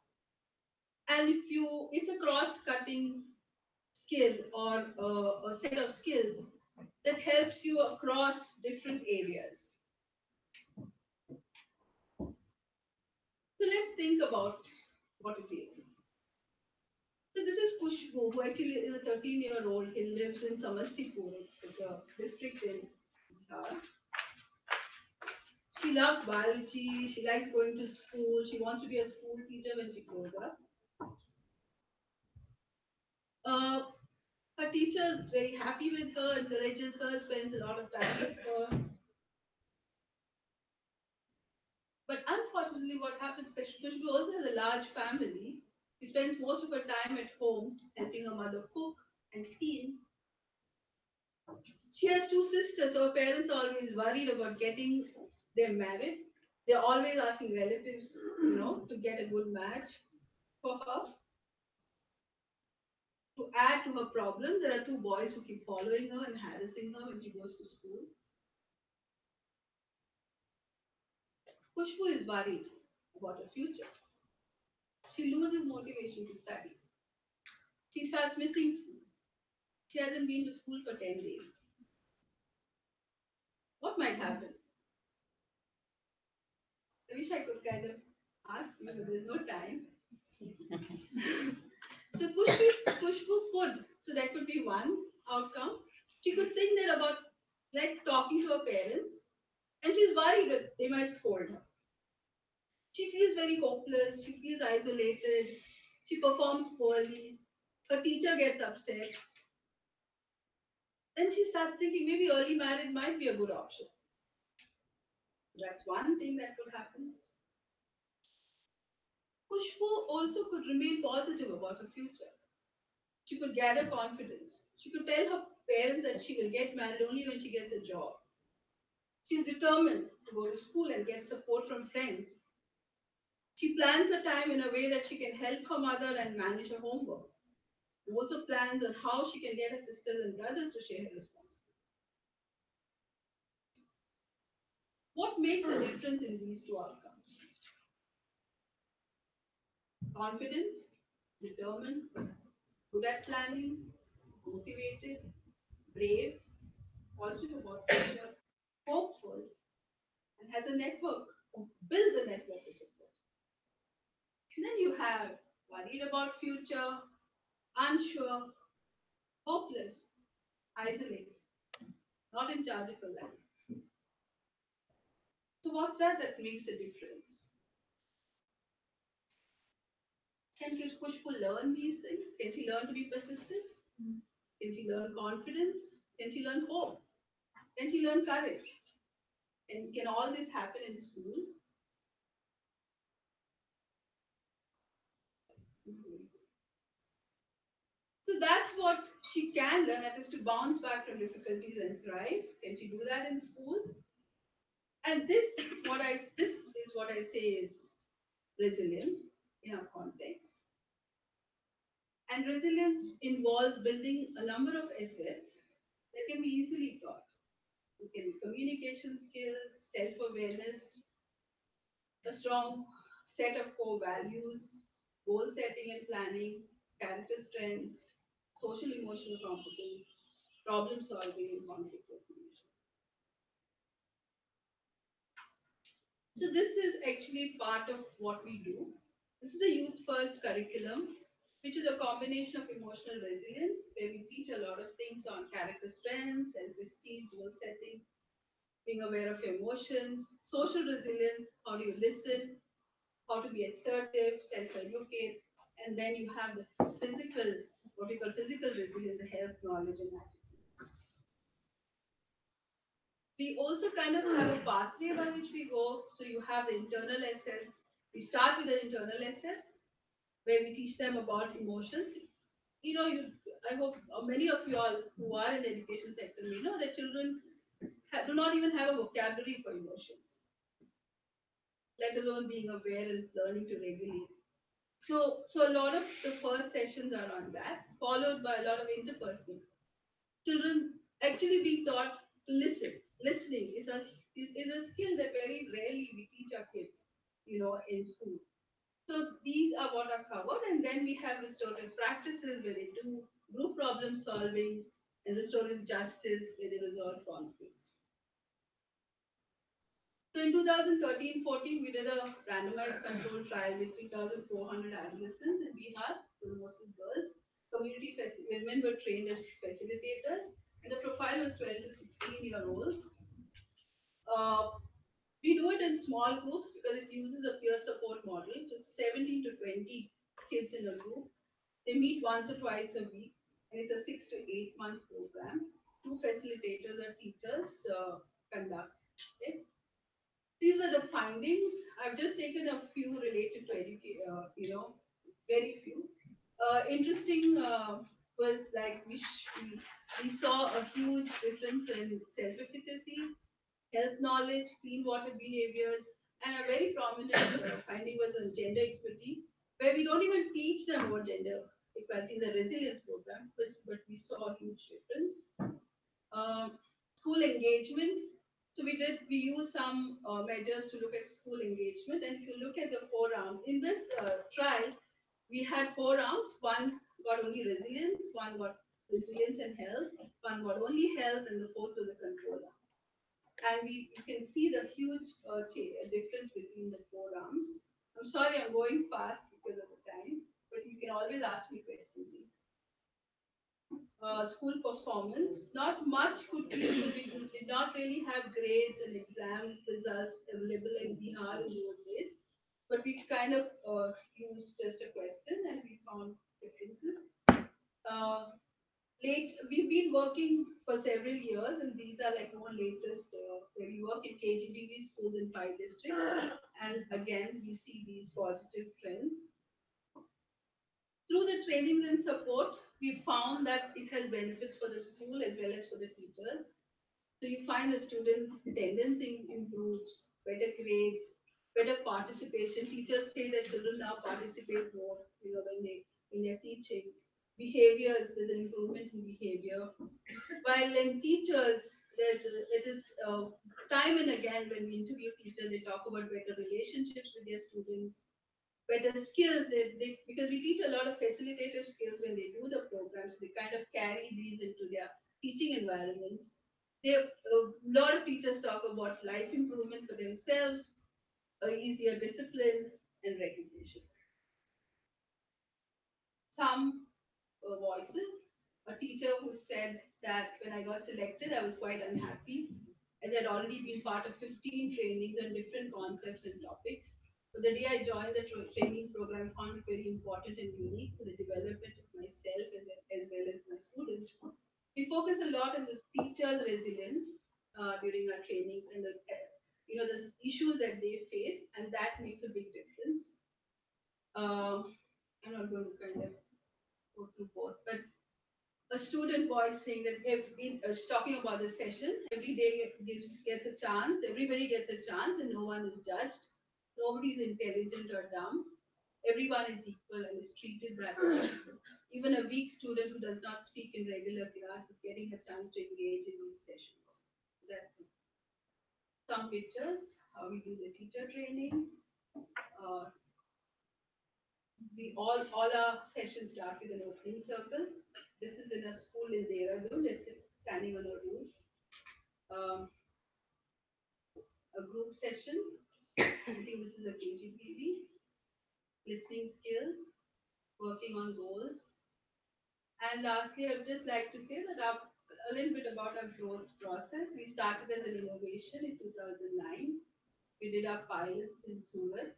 And it's a cross-cutting skill or a set of skills that helps you across different areas. So let's think about what it is. So this is Kushbu, who actually is a 13-year-old. He lives in Samastipur, it's a district in Bihar. She loves biology. She likes going to school. She wants to be a school teacher when she grows up. Uh, Her teacher is very happy with her, encourages her, spends a lot of time with her. But unfortunately, what happens, because she also has a large family, she spends most of her time at home helping her mother cook and clean. She has two sisters, so her parents are always worried about getting them married. They're always asking relatives, to get a good match for her. To add to her problem, there are two boys who keep following her and harassing her when she goes to school. Kushbu is worried about her future. She loses motivation to study. She starts missing school. She hasn't been to school for 10 days. What might happen? I wish I could kind of ask you, but there's no time. So Kushbu could. So that could be one outcome. She could think that about like talking to her parents, and she's worried that they might scold her. She feels very hopeless. She feels isolated. She performs poorly. Her teacher gets upset. Then she starts thinking maybe early marriage might be a good option. That's one thing that could happen. Kushbu also could remain positive about her future. She could gather confidence. She could tell her parents that she will get married only when she gets a job. She's determined to go to school and get support from friends. She plans her time in a way that she can help her mother and manage her homework. She also plans on how she can get her sisters and brothers to share her responsibility. What makes a difference in these two outcomes? Confident, determined, good at planning, motivated, brave, positive about future, hopeful, and has a network, or builds a network to support. Then you have worried about future, unsure, hopeless, isolated, not in charge of her life. So what's that makes a difference? Can Pushpu learn these things? Can she learn to be persistent? Can she learn confidence? Can she learn hope? Can she learn courage? And can all this happen in school? So that's what she can learn, that is to bounce back from difficulties and thrive. Can she do that in school? And this is what I say is resilience in our context. And resilience involves building a number of assets that can be easily taught. It can be communication skills, self-awareness, a strong set of core values, goal setting and planning, character strengths, social emotional competence, problem solving, and conflict resolution. So this is actually part of what we do. This is the Youth First curriculum, which is a combination of emotional resilience, where we teach a lot of things on character strengths, self-esteem, goal setting, being aware of your emotions, social resilience, how do you listen, how to be assertive, self-educate, and then you have the physical, what we call physical resilience, the health, knowledge, and attitude. We also kind of have a pathway by which we go. So you have the internal assets. We start with the internal assets, where we teach them about emotions. I hope many of you all who are in the education sector, that children do not even have a vocabulary for emotions, let alone being aware and learning to regulate. So a lot of the first sessions are on that, followed by a lot of interpersonal. Children actually being taught to listen. Listening is a skill that very rarely we teach our kids, in school. So these are what are covered, and then we have restorative practices where they do group problem solving and restorative justice where they resolve conflicts. So in 2013-14, we did a randomized control trial with 3,400 adolescents in Bihar, mostly girls. Women were trained as facilitators, and the profile was 12 to 16-year-olds. Uh, we do it in small groups because it uses a peer support model. Just 17 to 20 kids in a group. They meet once or twice a week, and it's a 6 to 8 month program. Two facilitators or teachers conduct it. These were the findings. I've just taken a few related to education, very few. Interesting was like we saw a huge difference in self-efficacy, health knowledge, clean water behaviors, and a very prominent finding was on gender equity, where we don't even teach them about gender equality in the resilience program, but we saw a huge difference. School engagement. So we use some measures to look at school engagement, and if you look at the 4 rounds in this trial, we had 4 rounds. One got only resilience, one got resilience and health, one got only health, and the fourth was a controller. And you can see the huge difference between the 4 rounds. I'm sorry, I'm going fast because of the time, but you can always ask me questions. School performance. Not much could be because we did not really have grades and exam results available in Bihar in those days. But we kind of used just a question and we found differences. We've been working for several years, and these are like more latest where we work in KGTV schools in 5 districts. And again, we see these positive trends. Through the trainings and support, we found that it has benefits for the school as well as for the teachers. So you find the students' attendance improves, better grades, better participation. Teachers say that children now participate more, when they're teaching. Behaviors, there's an improvement in behavior. While in teachers, it is time and again when we interview teachers, they talk about better relationships with their students, better skills. Because we teach a lot of facilitative skills when they do the programs, they kind of carry these into their teaching environments. A lot of teachers talk about life improvement for themselves, easier discipline, and recognition. some voices. A teacher who said that when I got selected, I was quite unhappy as I'd already been part of 15 trainings on different concepts and topics. So the day I joined the training program, I found it very important and unique for the development of myself as well as my students. We focus a lot on the teachers' resilience during our trainings and the issues that they face, and that makes a big difference. I'm not going to kind of go through both, but a student voice saying that talking about the session, every day gets a chance, everybody gets a chance, and no one is judged. Nobody is intelligent or dumb. Everyone is equal and is treated that way. Even a weak student who does not speak in regular class is getting a chance to engage in these sessions. That's it. Some pictures, how we do the teacher trainings. We all our sessions start with an opening circle. This is in a school in Dehradun. They're standing on a roof. A group session. I think this is a KGPV. Listening skills, working on goals. And lastly, I would just like to say that a little bit about our growth process. We started as an innovation in 2009. We did our pilots in Surat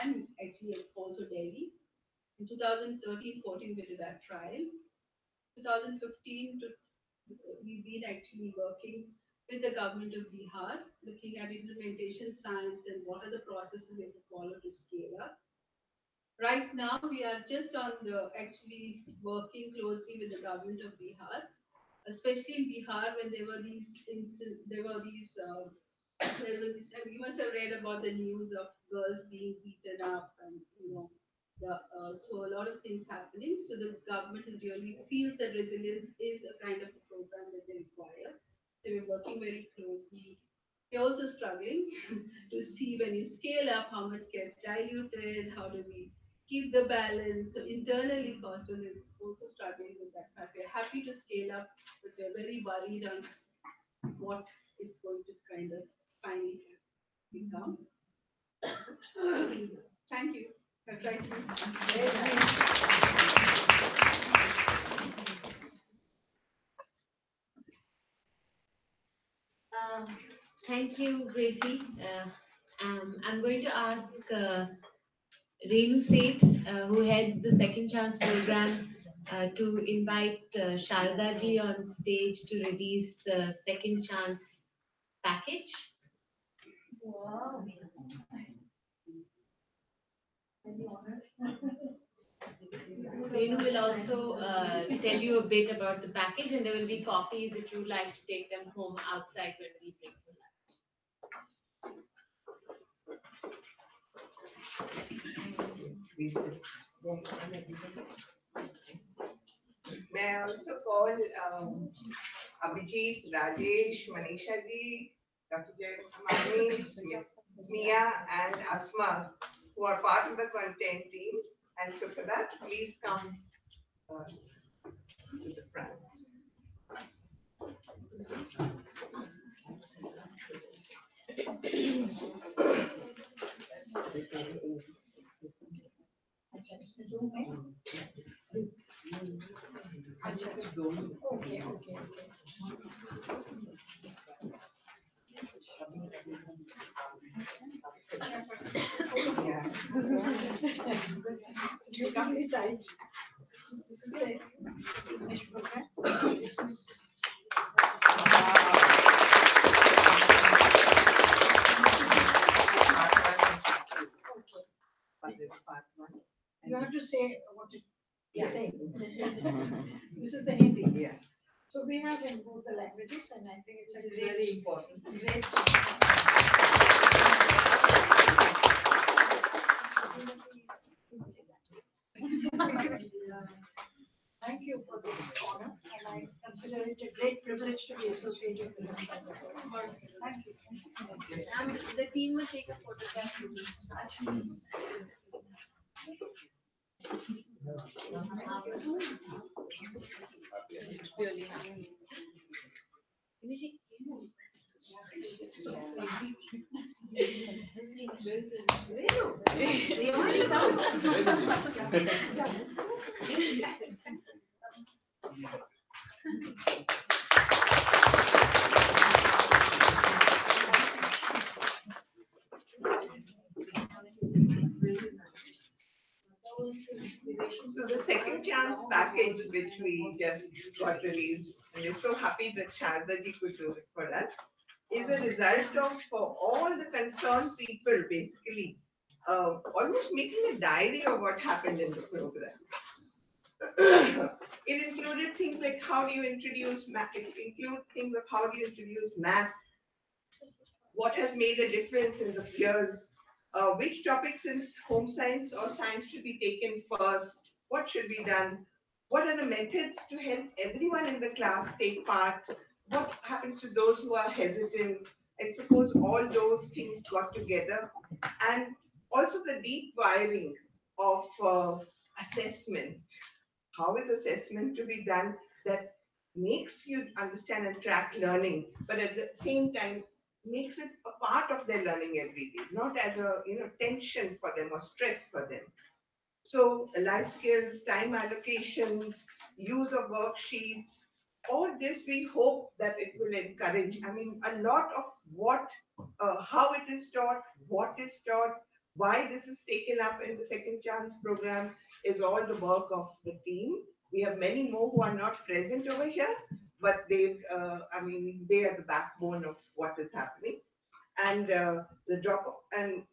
and actually also Delhi. In 2013-14, we did our trial. 2015 to we've been actually working with the government of Bihar, looking at implementation science and what are the processes we have to follow to scale up. Right now, we are just on the actually working closely with the government of Bihar, especially in Bihar when there were these you must have read about the news of girls being beaten up and so a lot of things happening. So the government is really feels that resilience is a kind of a program that they require. So we're working very closely. We're also struggling to see when you scale up how much gets diluted, how do we keep the balance. So internally, Costal is also struggling with that fact. We're happy to scale up, but we're very worried on what it's going to kind of finally become. Thank you. I've tried Thank you, Gracie. I'm going to ask Renu Seth, who heads the Second Chance program, to invite Sharda ji on stage to release the Second Chance package. Wow. Renu will also tell you a bit about the package, and there will be copies if you'd like to take them home outside when we break for lunch. May I also call Abhijit, Rajesh, Manisha ji, Dr. Jayamani, Smia, and Asma, who are part of the content team. And so for that, please come to the front. Okay. Yeah. You can't be tight. This is the image program. This is part one. You have to say what it's saying. This is the Hindi. Yeah. So we have in both the languages, and I think it's a very important. Great. Thank you for this honor, and I consider it a great privilege to be associated with this kind of work. Thank you. the team will take a photograph with you. Really So the second chance package, which we just got released, and we're so happy that Shardaji could do it for us, is a result of all the concerned people basically almost making a diary of what happened in the program. It included things like how do you introduce math, it includes things of how do you introduce math, what has made a difference in the years, which topics in home science or science should be taken first, what should be done, what are the methods to help everyone in the class take part, what happens to those who are hesitant. I suppose all those things got together, and also the deep wiring of assessment. How is assessment to be done that makes you understand and track learning, but at the same time makes it a part of their learning every day, not as a tension for them or stress for them. So life skills, time allocations, use of worksheets, all this we hope that it will encourage. I mean, a lot of how it is taught, what is taught, why this is taken up in the second chance program is all the work of the team. We have many more who are not present over here, but they are the backbone of what is happening. And the drop and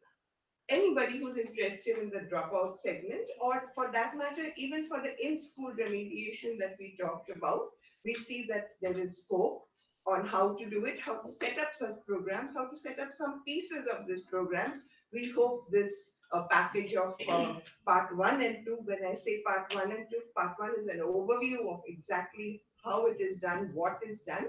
anybody who's interested in the dropout segment, or for that matter, even for the in-school remediation that we talked about, we see that there is scope on how to do it, how to set up such programs, how to set up some pieces of this program. We hope this package of part 1 and 2, when I say part 1 and 2, part 1 is an overview of exactly how it is done, what is done,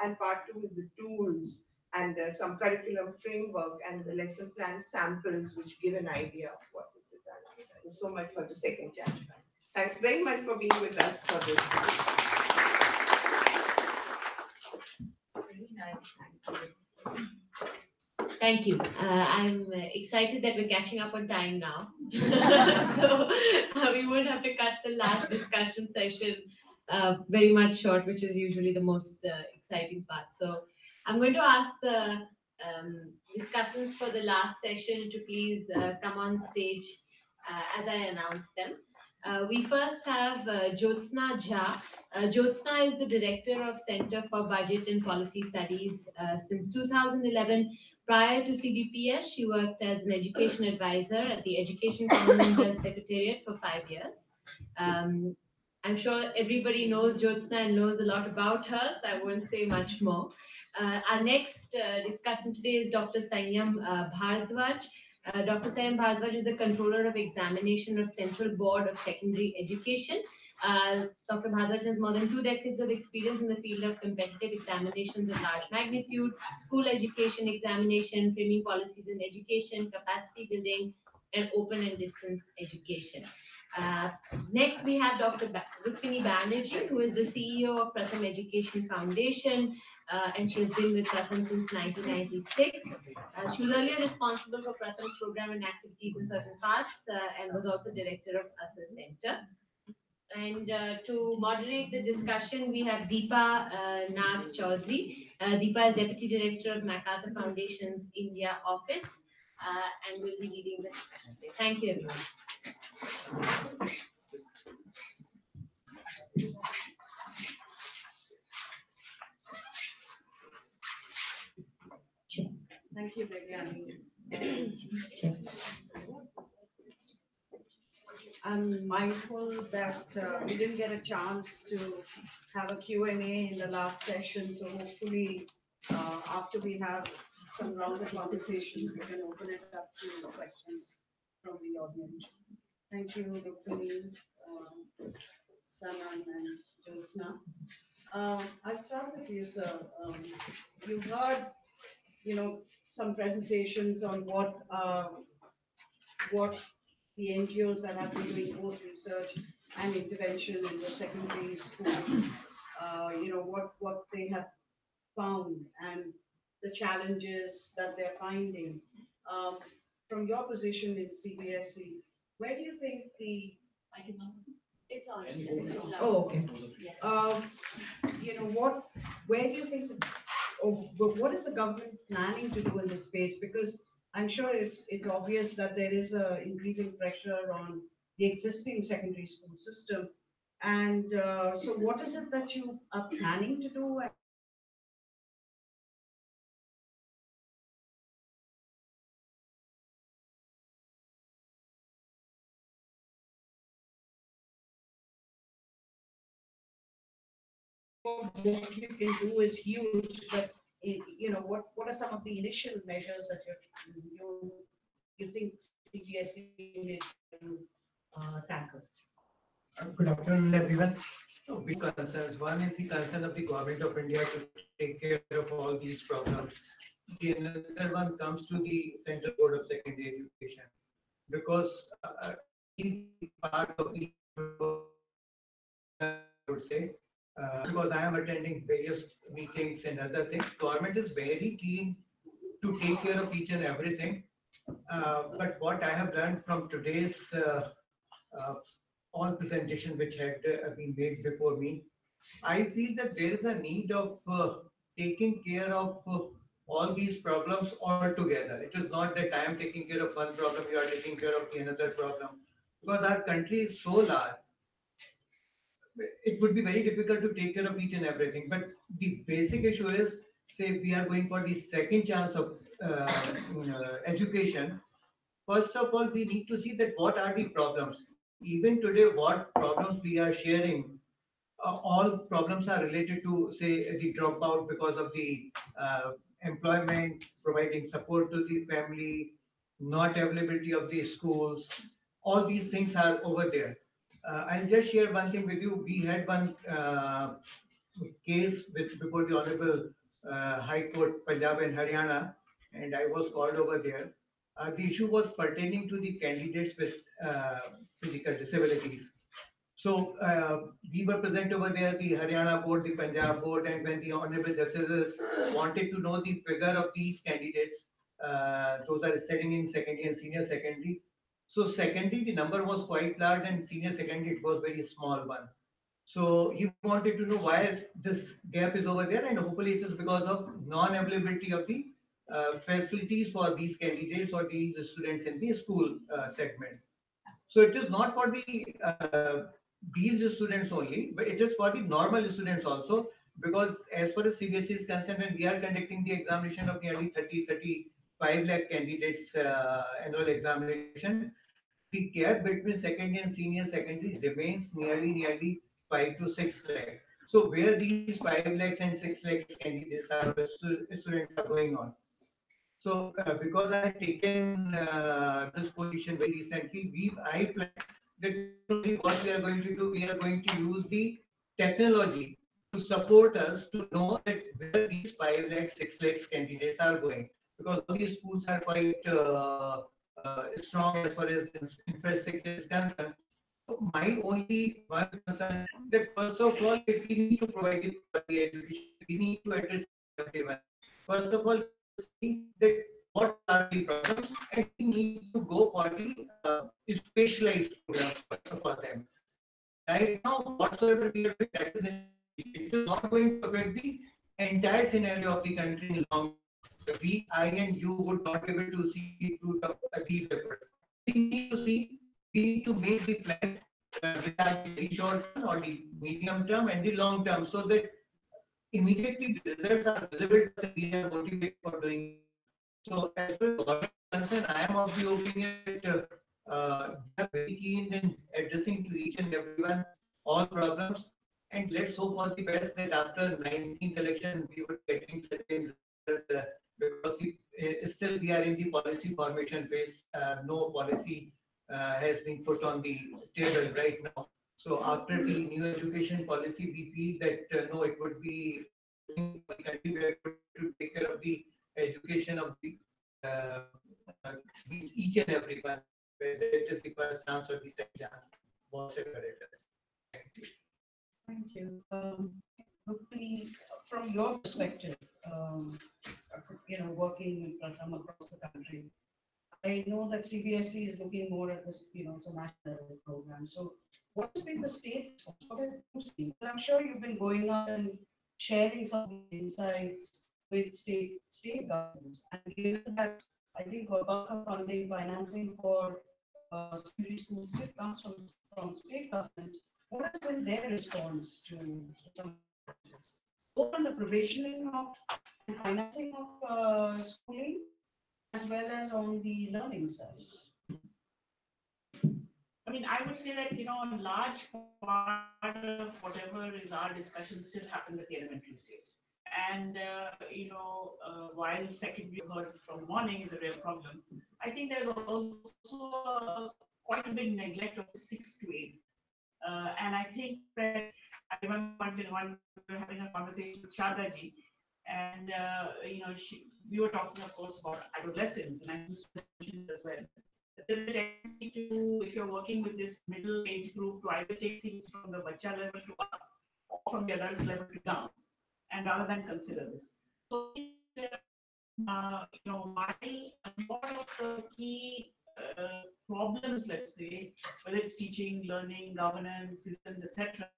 and part 2 is the tools and some curriculum framework and the lesson plan samples which give an idea of what is done. Thank you so much for the second chapter. Thanks very much for being with us for this. Very nice. Thank you. I'm excited that we're catching up on time now. So we won't have to cut the last discussion session very much short, which is usually the most exciting part. So I'm going to ask the discussants for the last session to please come on stage as I announce them. We first have Jyotsna Jha. Jyotsna is the Director of Center for Budget and Policy Studies since 2011. Prior to CBPS, she worked as an education advisor at the Education Commonwealth Secretariat for 5 years. I'm sure everybody knows Jyotsna and knows a lot about her, so I won't say much more. Our next discussant today is Dr. Sanyam Bhardwaj. Dr. Sanyam Bhardwaj is the Controller of Examination of Central Board of Secondary Education. Dr. Bhardwaj has more than 2 decades of experience in the field of competitive examinations of large magnitude, school education examination, framing policies in education, capacity building, and open and distance education. Next, we have Dr. Rukmini Banerjee, who is the CEO of Pratham Education Foundation, and she has been with Pratham since 1996. She was earlier responsible for Pratham's program and activities in certain parts, and was also director of ASA Center. And to moderate the discussion, we have Deepa Nag Chaudhary. Deepa is Deputy Director of MacArthur Foundation's India office, and will be leading the discussion today. Thank you, everyone. Thank you, Devyani. I'm mindful that we didn't get a chance to have a Q&A in the last session, so hopefully after we have some longer conversations, we can open it up to questions from the audience. Thank you, Rukmini, Sanam, and Jyotsna. I'll start with you, sir. You've heard, some presentations on what the NGOs that have been doing both research and intervention in the secondary schools, what they have found and the challenges that they're finding. from your position in CBSE, where do you think the It's on. Oh, okay. Where do you think, what is the government planning to do in this space? Because I'm sure it's obvious that there is a increasing pressure on the existing secondary school system. And so what is it that you are planning to do? What you can do is huge, but what are some of the initial measures that you think CBSE needs to tackle? Good afternoon, everyone. So, big concerns. One is the concern of the government of India to take care of all these problems. The another one comes to the Central Board of Secondary Education, because part of the, I would say, because I am attending various meetings and other things. Government is very keen to take care of each and everything. But what I have learned from today's uh, all presentation which had been made before me, I feel that there is a need of taking care of all these problems all together. It is not that I am taking care of one problem, you are taking care of the another problem. Because our country is so large, it would be very difficult to take care of each and everything. But the basic issue is, say, we are going for the second chance of education. First of all, we need to see that what are the problems. Even today, what problems we are sharing, all problems are related to, say, the dropout because of the employment, providing support to the family, not availability of the schools. All these things are over there. I'll just share one thing with you. We had one case with before the Honorable High Court, Punjab and Haryana, and I was called over there. The issue was pertaining to the candidates with physical disabilities. So we were present over there, the Haryana board, the Punjab board, and when the honorable justices wanted to know the figure of these candidates, those are studying in secondary and senior secondary. So secondary, the number was quite large, and senior secondary, it was very small one. So he wanted to know why this gap is over there, and hopefully it is because of non-availability of the facilities for these candidates or these students in the school segment. So it is not for the these students only, but it is for the normal students also. Because as far as CBSE is concerned, when we are conducting the examination of nearly 35 lakh candidates annual examination, the gap between secondary and senior secondary remains nearly 5 to 6 lakh. So where these 5 lakhs and 6 lakhs candidates are students are going on. So, because I had taken this position very recently, I plan that not only what we are going to do, we are going to use the technology to support us to know that where these 5 lakhs, 6 lakhs candidates are going. Because all these schools are quite strong as far as infrastructure is concerned. So my only one concern that first of all, if we need to provide it quality education, we need to address everyone. First of all, see that what are the problems, and we need to go for the specialized programs for them. Right now, whatsoever we are doing, that is it is not going to affect the entire scenario of the country in long. We, I, and you would not be able to see the fruit of these efforts. We need to see, we need to make the plan which are the very short term or the medium term and the long term, so that immediately the results are visible and we are motivated for doing it. So as far as government is concerned, I am of the opinion that they are very keen in addressing to each and everyone all problems. And let's hope for the best that after 19th election we would be getting certain results, because still we are in the policy formation phase. No policy has been put on the table right now. So after the new education policy, we feel that no, it would be a good thing for the country where it would to take care of the education of the uh, uh, these each and everyone, whether it is the first chance or the second chance, whatever it is. Thank you. Thank you. Hopefully, from your perspective, working from across the country, I know that CBSE is looking more at this, it's a national level program. So what has been the state response? What have you seen? And I'm sure you've been going out and sharing some of these insights with state governments. And given that I think a bulk of funding, financing for secondary schools still comes from state government, what has been their response to some of these, both on the provisioning of and financing of schooling as well as on the learning side? I mean, I would say that, a large part of whatever is our discussion still happens at the elementary stage. And, while secondary heard from morning is a real problem, I think there's also quite a big neglect of 6 to 8. And I think that I remember one we were having a conversation with Shardaji, and we were talking, of course, about adolescents, and I used to mention as well. There's a tendency to, if you're working with this middle age group, to either take things from the bacha level to up, or from the adult level to down, and rather than consider this. So, while a lot of the key problems, let's say, whether it's teaching, learning, governance, systems, etc.,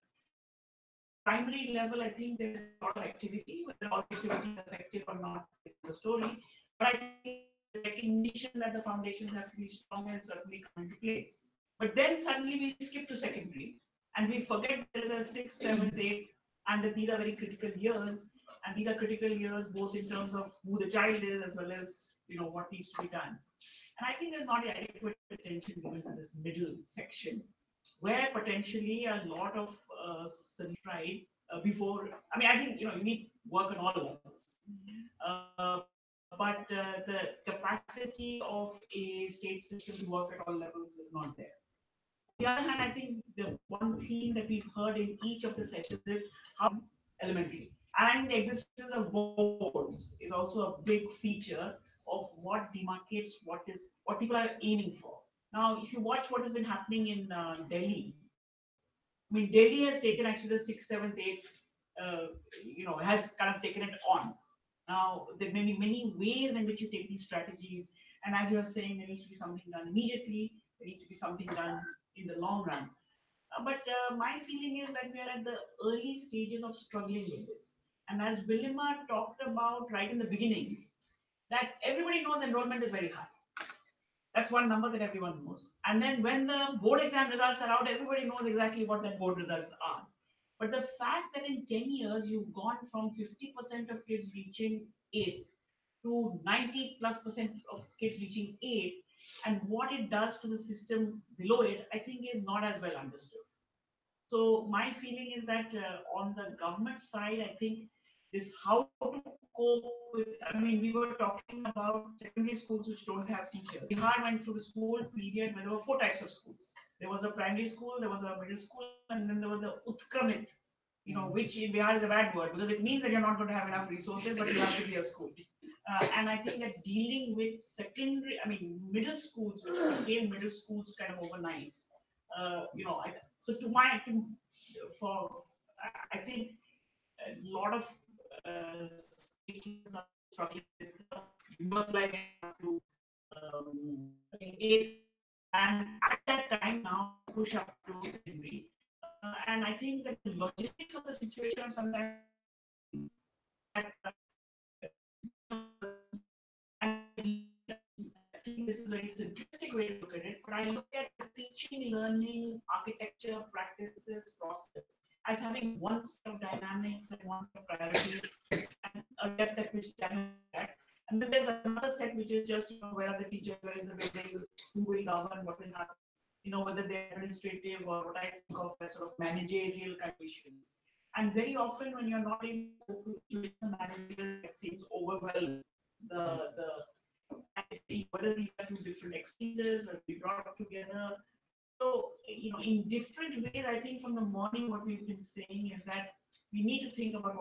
primary level, I think there's a lot of activity, whether all activity is effective or not is the story. But I think the recognition that the foundations have to be strong has certainly come into place. But then suddenly we skip to secondary and we forget there is a 6th, 7th, 8th, and that these are very critical years. And these are critical years both in terms of who the child is as well as what needs to be done. And I think there's not adequate attention given to this middle section, where potentially a lot of tried before. I mean, I think you need work on all levels, but the capacity of a state system to work at all levels is not there. On the other hand, I think the one theme that we've heard in each of the sessions is how elementary. And I think the existence of boards is also a big feature of what demarcates what people are aiming for. Now, if you watch what has been happening in Delhi, I mean, Delhi has taken actually the 6th, 7th, 8th, has kind of taken it on. Now, there may be many ways in which you take these strategies. And as you're saying, there needs to be something done immediately. There needs to be something done in the long run. But my feeling is that we are at the early stages of struggling with this. And as Wilima talked about right in the beginning, that everybody knows enrollment is very high. That's one number that everyone knows. And then when the board exam results are out, everybody knows exactly what that board results are. But the fact that in 10 years, you've gone from 50% of kids reaching 8 to 90+% of kids reaching 8, and what it does to the system below it, I think is not as well understood. So my feeling is that on the government side, I think this how to cope with, I mean, we were talking about secondary schools which don't have teachers. Bihar went through the school period where there were 4 types of schools. There was a primary school, there was a middle school, and then there was the Utkramit, which in Bihar is a bad word because it means that you're not going to have enough resources, but you have to be a school. And I think that dealing with middle schools, which became middle schools kind of overnight, I think a lot of states are struggling with universalizing to aid, and at that time now push up to secondary. And I think that the logistics of the situation are sometimes I think this is a very simplistic way to look at it, but I look at the teaching, learning, architecture, practices, process as having one set of dynamics and one set of priorities and a depth at which that. And then there's another set which is just where are the teachers, where is the building, who will govern, what will happen, whether they're administrative or what I think of as sort of managerial kind of issues. And very often when you're not in managerial things overwhelm the whether these are two different experiences, whether we brought up together. So, in different ways, I think from the morning, what we've been saying is that we need to think about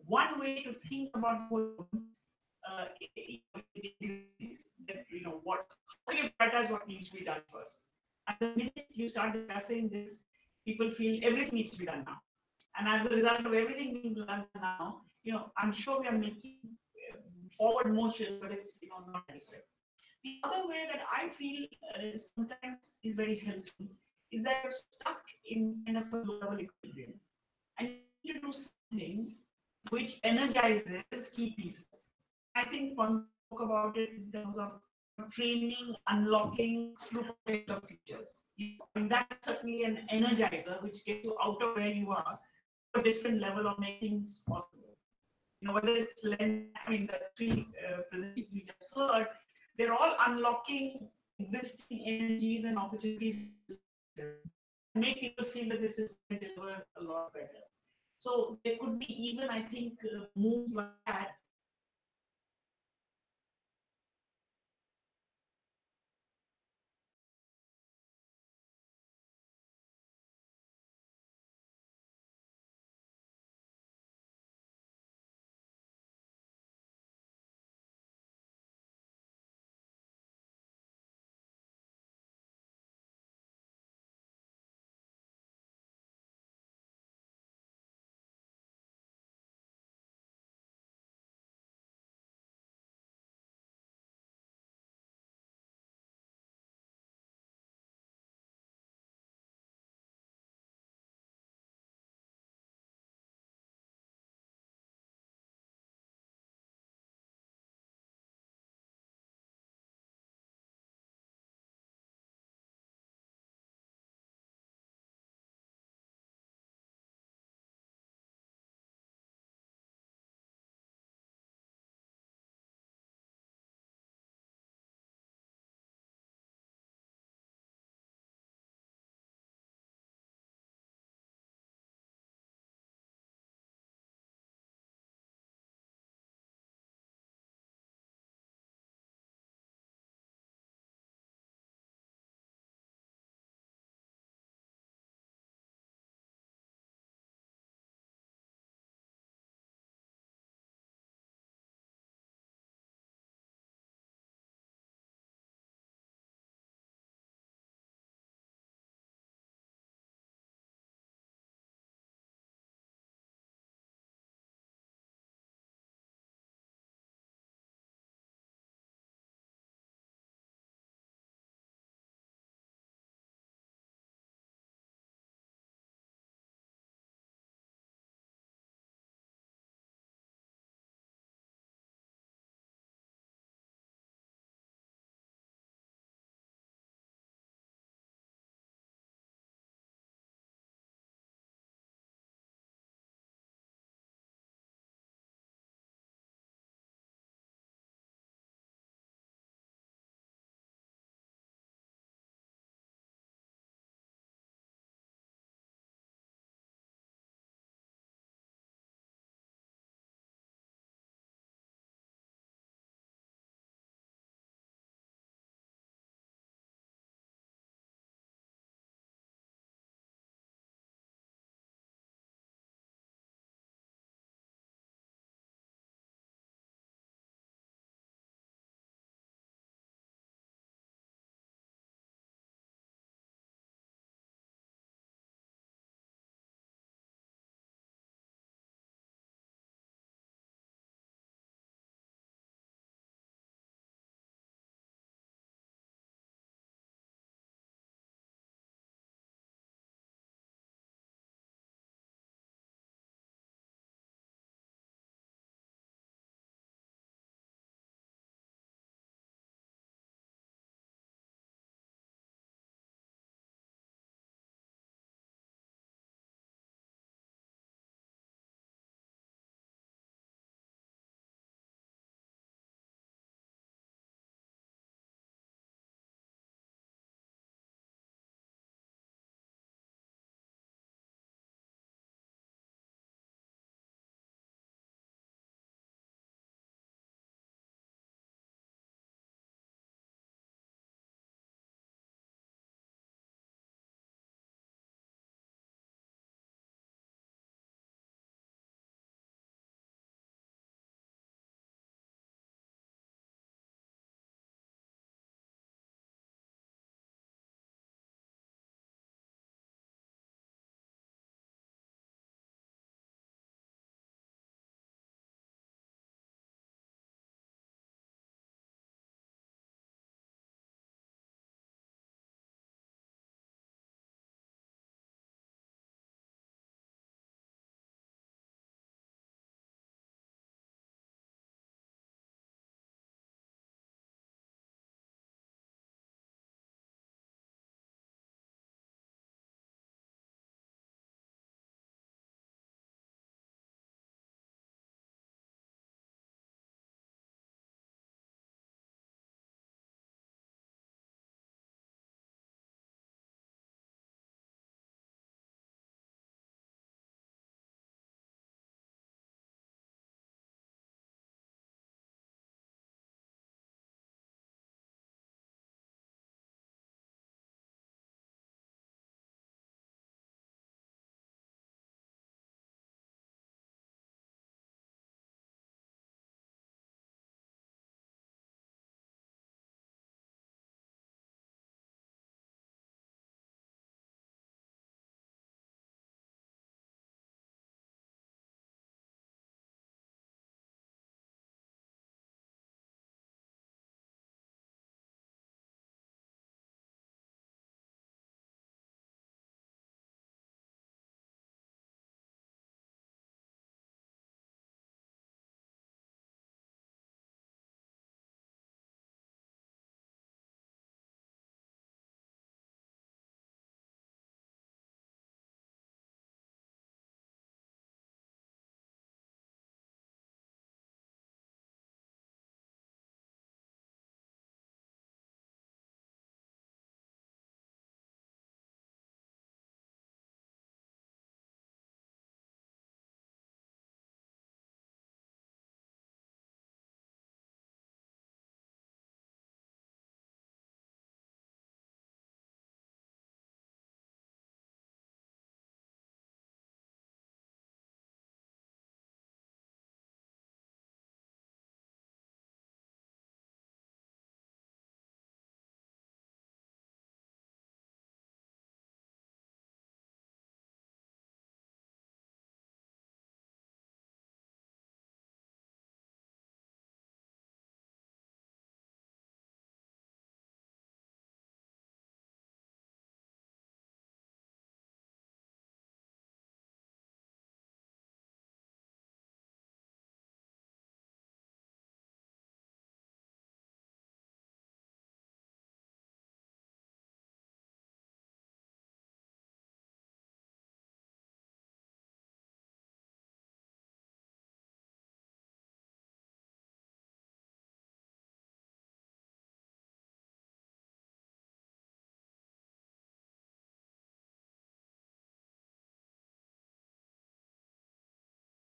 one way to think about how can you prioritize what needs to be done first? And the minute you start discussing this, people feel everything needs to be done now. And as a result of everything being done now, I'm sure we are making forward motion, but it's not adequate. The other way that I feel sometimes is very helpful is that you're stuck in kind of a low level equilibrium and you need to do something which energizes key pieces. I think one spoke about it in terms of training, unlocking true potential of teachers. I mean, that's certainly an energizer which gets you out of where you are to a different level of making things possible. Whether it's I mean, the three presentations we just heard, they're all unlocking existing energies and opportunities and make people feel that this is going to deliver a lot better. So there could be even, I think, moves like that